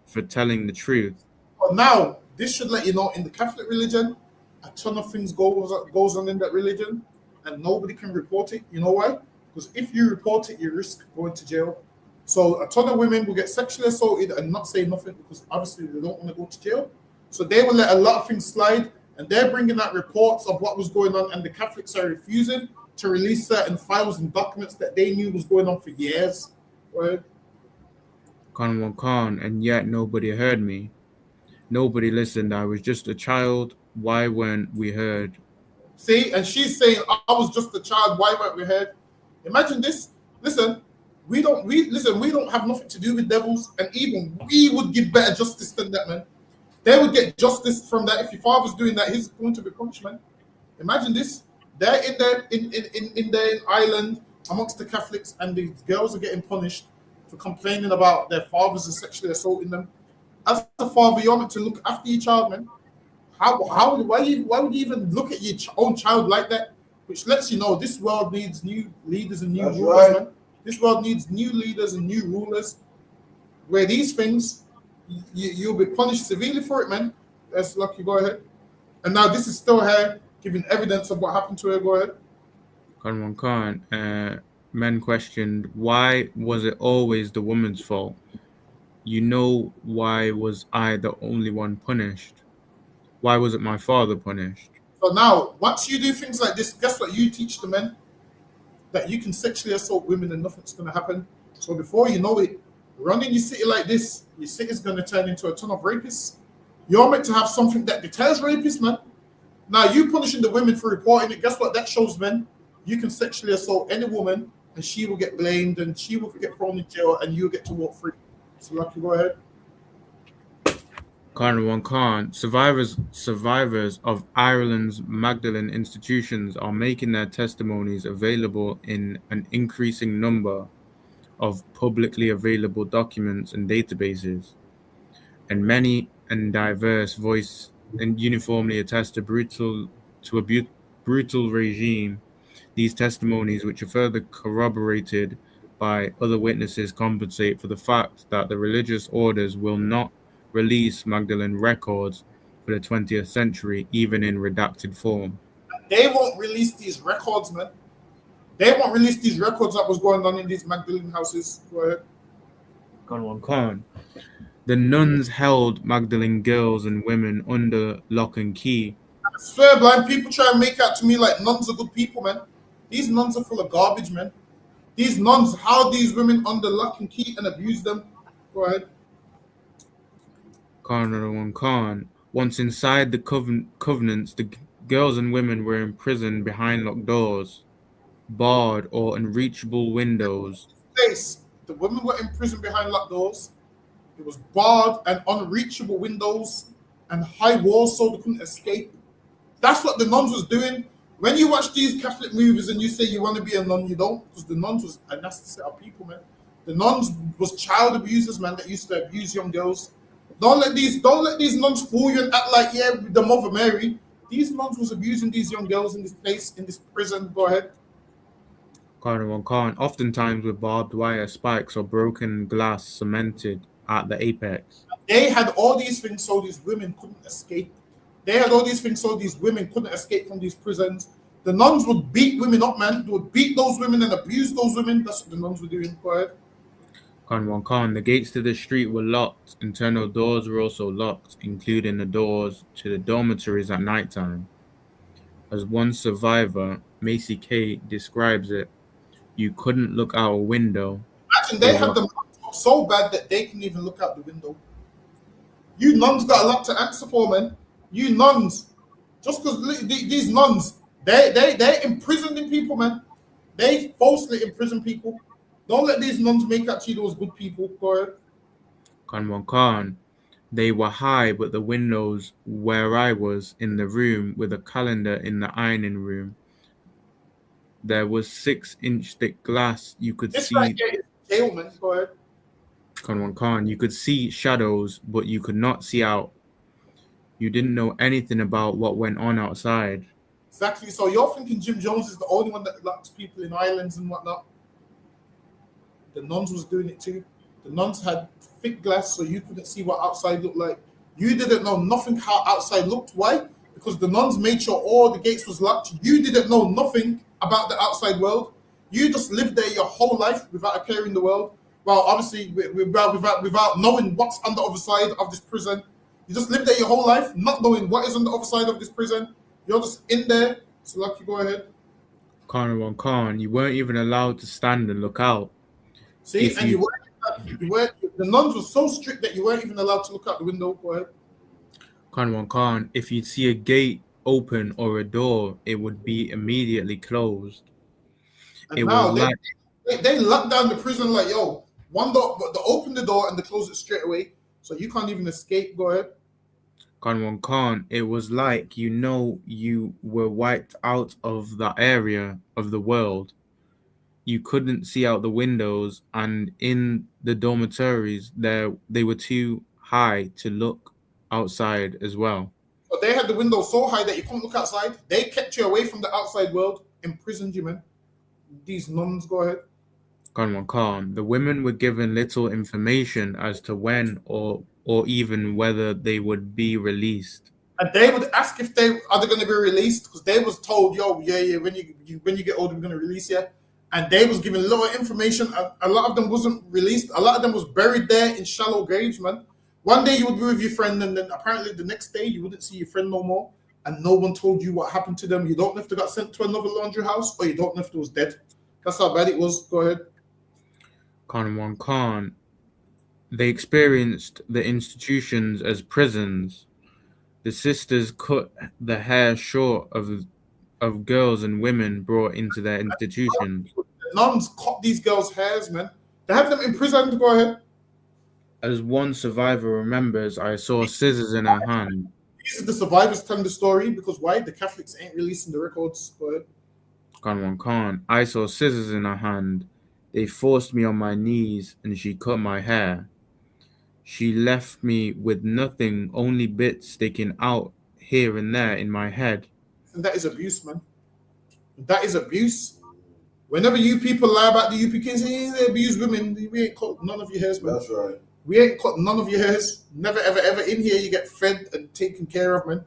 Speaker 4: for telling the truth.
Speaker 7: But now, this should let you know, in the Catholic religion, a ton of things goes on in that religion, and nobody can report it. You know why? Because if you report it, you risk going to jail. So a ton of women will get sexually assaulted and not say nothing because obviously they don't want to go to jail. So they will let a lot of things slide, and they're bringing out reports of what was going on, and the Catholics are refusing to release certain files and documents that they knew was going on for years. Right?
Speaker 4: Khan, and yet nobody heard me. Nobody listened. I was just a child. Why weren't we heard?
Speaker 7: See, and she's saying, I was just a child. Why weren't we heard? Imagine this. Listen, we don't have nothing to do with devils, and even we would give better justice than that, man. They would get justice from that. If your father's doing that, he's going to be punished, man. Imagine this. They're in Ireland amongst the Catholics, and these girls are getting punished for complaining about their fathers and sexually assaulting them. as a father, you're meant to look after your child, man. Why would you even look at your own child like that? Which lets you know this world needs new leaders and new
Speaker 2: That's
Speaker 7: rulers,
Speaker 2: right.
Speaker 7: man. This world needs new leaders and new rulers. Where these things, you'll be punished severely for it, man. That's lucky. Go ahead. And now this is still her giving evidence of what happened to her. Go ahead.
Speaker 6: Kanwan Khan, men questioned, why was it always the woman's fault? You know, why was I the only one punished? Why wasn't my father punished?
Speaker 7: So now, once you do things like this, guess what? You teach the men that you can sexually assault women and nothing's going to happen. So before you know it, running your city like this, your city's going to turn into a ton of rapists. You're meant to have something that deters rapists, man. Now, you punishing the women for reporting it, guess what? That shows men you can sexually assault any woman and she will get blamed and she will get thrown in jail and you'll get to walk free. So, Lucky, go ahead.
Speaker 6: Kanwan Khan, survivors of Ireland's Magdalene institutions are making their testimonies available in an increasing number of publicly available documents and databases, and many and diverse voice and uniformly attest to a brutal regime. These testimonies, which are further corroborated by other witnesses, compensate for the fact that the religious orders will not release Magdalene records for the 20th century, even in redacted form.
Speaker 7: They won't release these records, man. They won't release these records that was going on in these Magdalene houses. Go ahead.
Speaker 6: Kanwan Khan. The nuns held Magdalene girls and women under lock and key.
Speaker 7: I swear, blind people try and make out to me like nuns are good people, man. These nuns are full of garbage, man. These nuns held these women under lock and key and abused them. Go ahead.
Speaker 6: Kanwan Khan. Once inside the covenants, the girls and women were imprisoned behind locked doors, barred or unreachable windows.
Speaker 7: Place. The women were imprisoned behind locked doors. It was barred and unreachable windows and high walls so they couldn't escape. That's what the nuns was doing. When you watch these Catholic movies and you say you want to be a nun, you don't, because the nuns was a nasty set of people, man. The nuns was child abusers, man, that used to abuse young girls. Don't let these nuns fool you and act like, yeah, the Mother Mary. These nuns was abusing these young girls in this place, in this prison. Go ahead.
Speaker 6: Kanwan Khan. Oftentimes with barbed wire spikes or broken glass cemented at the apex.
Speaker 7: They had all these things so these women couldn't escape. They had all these things so these women couldn't escape from these prisons. The nuns would beat women up, man. They would beat those women and abuse those women. That's what the nuns were doing. Go ahead.
Speaker 6: Kanwan Khan. The gates to the street were locked. Internal doors were also locked, including the doors to the dormitories at nighttime. As one survivor, Macy K, describes it, you couldn't look out a window.
Speaker 7: Imagine they had them so bad that they can even look out the window. You nuns got a lot to answer for, man. You nuns, just because these nuns, they imprisoning people, man. They falsely imprison people. Don't let these nuns make out to you those good people. Go ahead.
Speaker 6: Kanwan Khan. They were high, but the windows where I was in the room with a calendar in the ironing room, there was 6-inch thick glass. You could
Speaker 7: This
Speaker 6: see.
Speaker 7: right here is jail, man. Go ahead.
Speaker 6: Kanwan Khan. You could see shadows, but you could not see out. You didn't know anything about what went on outside.
Speaker 7: Exactly. So you're thinking Jim Jones is the only one that locks people in islands and whatnot. The nuns was doing it too. The nuns had thick glass so you couldn't see what outside looked like. You didn't know nothing how outside looked. Why? Because the nuns made sure all the gates was locked. You didn't know nothing about the outside world. You just lived there your whole life without a care in the world. Well, obviously, without knowing what's on the other side of this prison. You just lived there your whole life, not knowing what is on the other side of this prison. You're just in there. So, Lucky, go ahead.
Speaker 6: Kanwan Khan. You weren't even allowed to stand and look out.
Speaker 7: See,
Speaker 6: If
Speaker 7: and
Speaker 6: you-
Speaker 7: you weren't. The nuns were so strict that you weren't even allowed to look out the window. Go ahead.
Speaker 6: Kanwan Khan. If you'd see a gate open or a door, it would be immediately closed.
Speaker 7: And
Speaker 6: It
Speaker 7: now
Speaker 6: was like
Speaker 7: they locked down the prison like, yo, one door, but they open the door and they close it straight away, so you can't even escape. Go ahead.
Speaker 6: Kanwan Khan. It was like you were wiped out of that area of the world. You couldn't see out the windows, and in the dormitories, they were too high to look outside as well.
Speaker 7: But they had the window so high that you couldn't look outside. They kept you away from the outside world, imprisoned you, man. These nuns, go ahead.
Speaker 6: Kanwan Khan. The women were given little information as to when or even whether they would be released.
Speaker 7: And they would ask if they going to be released because they was told, yo, yeah, when you get older, we're going to release you. And they was given little information. A lot of them wasn't released. A lot of them was buried there in shallow graves, man. One day you would be with your friend, and then apparently the next day you wouldn't see your friend no more. And no one told you what happened to them. You don't know if they got sent to another laundry house or you don't know if they was dead. That's how bad it was. Go ahead.
Speaker 6: Kanwan Khan. They experienced the institutions as prisons. The sisters cut the hair short of girls and women brought into their institutions.
Speaker 7: The nuns cut these girls' hairs, man. They had them in prison. Go ahead.
Speaker 6: As one survivor remembers, I saw scissors in her hand.
Speaker 7: These are the survivors telling the story because why? The Catholics ain't releasing the records. Go ahead.
Speaker 6: Kanwan Khan. I saw scissors in her hand. They forced me on my knees and she cut my hair. She left me with nothing, only bits sticking out here and there in my head.
Speaker 7: And that is abuse, man. That is abuse. Whenever you people lie about the UPK and say they abuse women, we ain't cut none of your hairs, man.
Speaker 2: That's right.
Speaker 7: We ain't cut none of your hairs. Never, ever, ever. In here, you get fed and taken care of, man.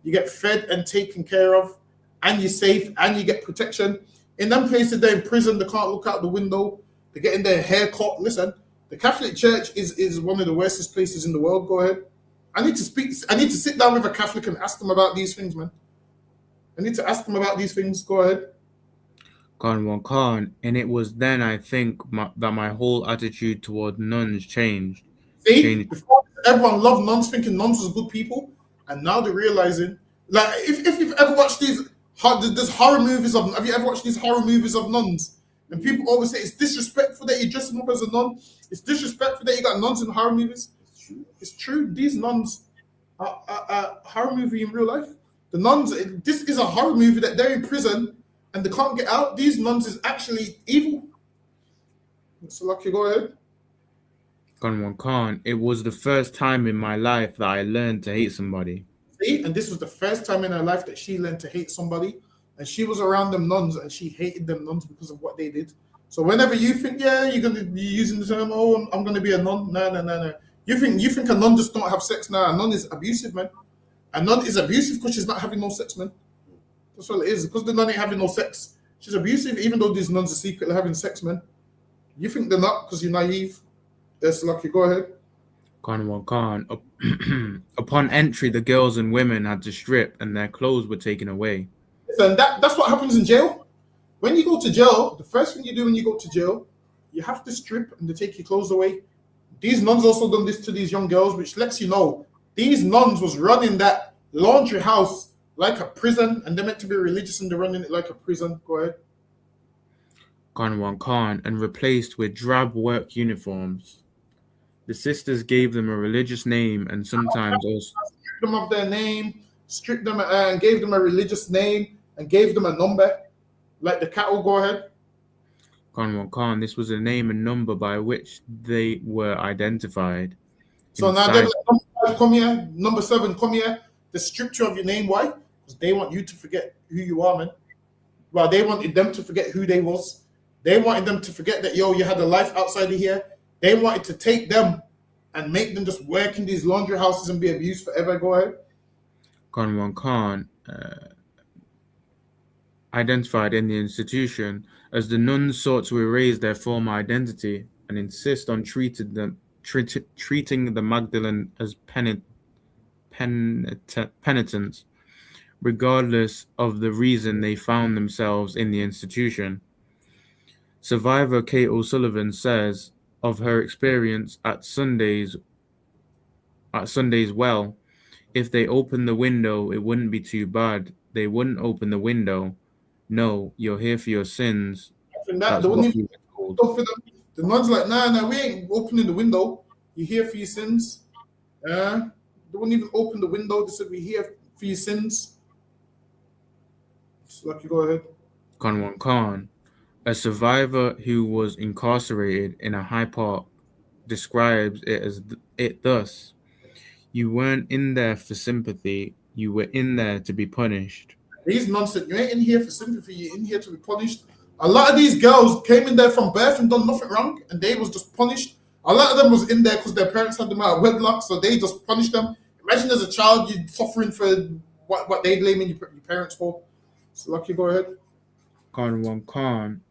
Speaker 7: You get fed and taken care of, and you're safe, and you get protection. In them places, they're in prison. They can't look out the window. They're getting their hair cut. Listen, the Catholic Church is one of the worstest places in the world. Go ahead. I need to sit down with a Catholic and ask them about these things, man. I need to ask them about these things. Go ahead.
Speaker 6: Kanwan Khan. And it was then I think that my whole attitude toward nuns changed.
Speaker 7: See, before everyone loved nuns, thinking nuns was good people, and now they're realizing, like, if you've ever watched there's horror movies of, have you ever watched these horror movies of nuns? And people always say it's disrespectful that you're dressing up as a nun. It's disrespectful that you got nuns in horror movies. It's true. These nuns are a horror movie in real life. The nuns, this is a horror movie that they're in prison and they can't get out. These nuns is actually evil. So, Lucky, go ahead.
Speaker 6: Kanwan Khan. It was the first time in my life that I learned to hate somebody.
Speaker 7: See? And this was the first time in her life that she learned to hate somebody. And she was around them nuns and she hated them nuns because of what they did. So whenever you think, yeah, you're going to be using the term, oh, I'm going to be a nun. No. You think a nun just don't have sex? Nah, a nun is abusive, man. A nun is abusive because she's not having no sex, man. That's all it is. Because the nun ain't having no sex. She's abusive even though these nuns are secretly having sex, man. You think they're not because you're naive. That's Lucky. Go ahead.
Speaker 6: Kanwan Khan. Upon entry, the girls and women had to strip and their clothes were taken away.
Speaker 7: And that's what happens in jail. When you go to jail, the first thing you do when you go to jail, you have to strip and they take your clothes away. These nuns also done this to these young girls, which lets you know these nuns was running that laundry house like a prison, and they're meant to be religious and they're running it like a prison. Go ahead.
Speaker 6: Kanwan Khan. And replaced with drab work uniforms. The sisters gave them a religious name and sometimes also
Speaker 7: stripped them of their name, stripped them and gave them a religious name and gave them a number, like the cattle. Go ahead.
Speaker 6: Kanwan Khan. This was a name and number by which they were identified.
Speaker 7: So now they're like, number 5, come here. Number 7, come here. They stripped you of your name. Why? Because they want you to forget who you are, man. Well, they wanted them to forget who they was. They wanted them to forget that, yo, you had a life outside of here. They wanted to take them and make them just work in these laundry houses and be abused forever. Go ahead.
Speaker 6: Kanwan Khan. Identified in the institution as the nuns sought to erase their former identity and insist on treating the Magdalene as penitents, regardless of the reason they found themselves in the institution. Survivor Kate O'Sullivan says of her experience at Sunday's well, if they opened the window, it wouldn't be too bad. They wouldn't open the window. No, you're here for your sins.
Speaker 7: That, they wouldn't even for them. The nuns like, nah, we ain't opening the window. You're here for your sins. They wouldn't even open the window. They said, we're here for your sins. So, Lucky, go ahead.
Speaker 6: Kanwan Khan, a survivor who was incarcerated in a High Park, describes it thus. You weren't in there for sympathy. You were in there to be punished.
Speaker 7: These nonsense. You ain't in here for sympathy. You're in here to be punished. A lot of these girls came in there from birth and done nothing wrong, and they was just punished. A lot of them was in there because their parents had them out of wedlock, so they just punished them. Imagine as a child you suffering for what they blaming your parents for. So lucky, go ahead.
Speaker 6: Khan.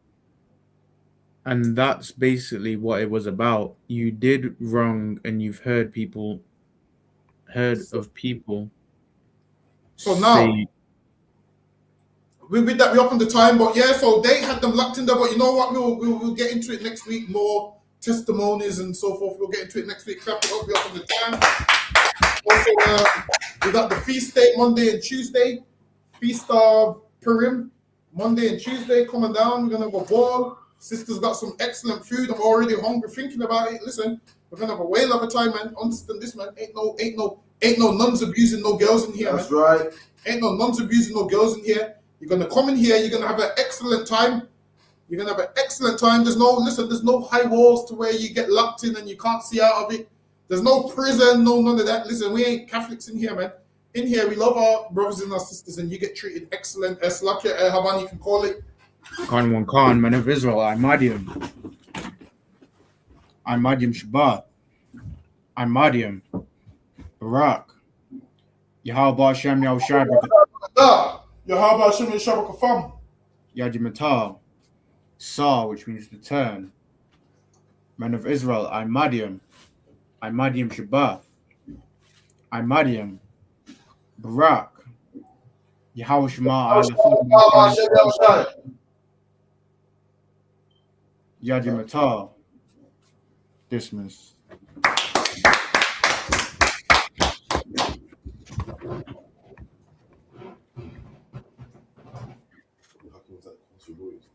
Speaker 6: And that's basically what it was about. You did wrong, and you've heard of people.
Speaker 7: So now, with that, we up on the time, but yeah, so they had them locked in there. But you know what? We'll get into it next week. More testimonies and so forth. We'll get into it next week. Clap it up. We up on the time. Also, we got the feast day Monday and Tuesday. Feast of Purim Monday and Tuesday coming down. We're gonna have a ball. Sister's got some excellent food. I'm already hungry thinking about it. Listen, we're gonna have a whale of a time, man. Understand this, man. Ain't no nuns abusing no girls in here,
Speaker 2: That's
Speaker 7: man.
Speaker 2: right.
Speaker 7: Ain't no nuns abusing no girls in here. You're gonna come in here. You're gonna have an excellent time. You're gonna have an excellent time. There's no high walls to where you get locked in and you can't see out of it. There's no prison, no none of that. Listen, we ain't Catholics in here, man. In here, we love our brothers and our sisters, and you get treated excellent. Slakia, Haban, you can call it.
Speaker 6: Khan, man of Israel, I'm Madiam Shabbat, I'm Madiam, Barak, Yahweh Shem Yahushai,
Speaker 7: Yahweh Shem Yahushai Kafam.
Speaker 6: Yajimatal, Saw, which means to turn. Man of Israel, I'm Madiam Shabbat, I'm Madiam, Barak, Yahweh Shema, Yajimatal, dismiss.
Speaker 2: What's your voice?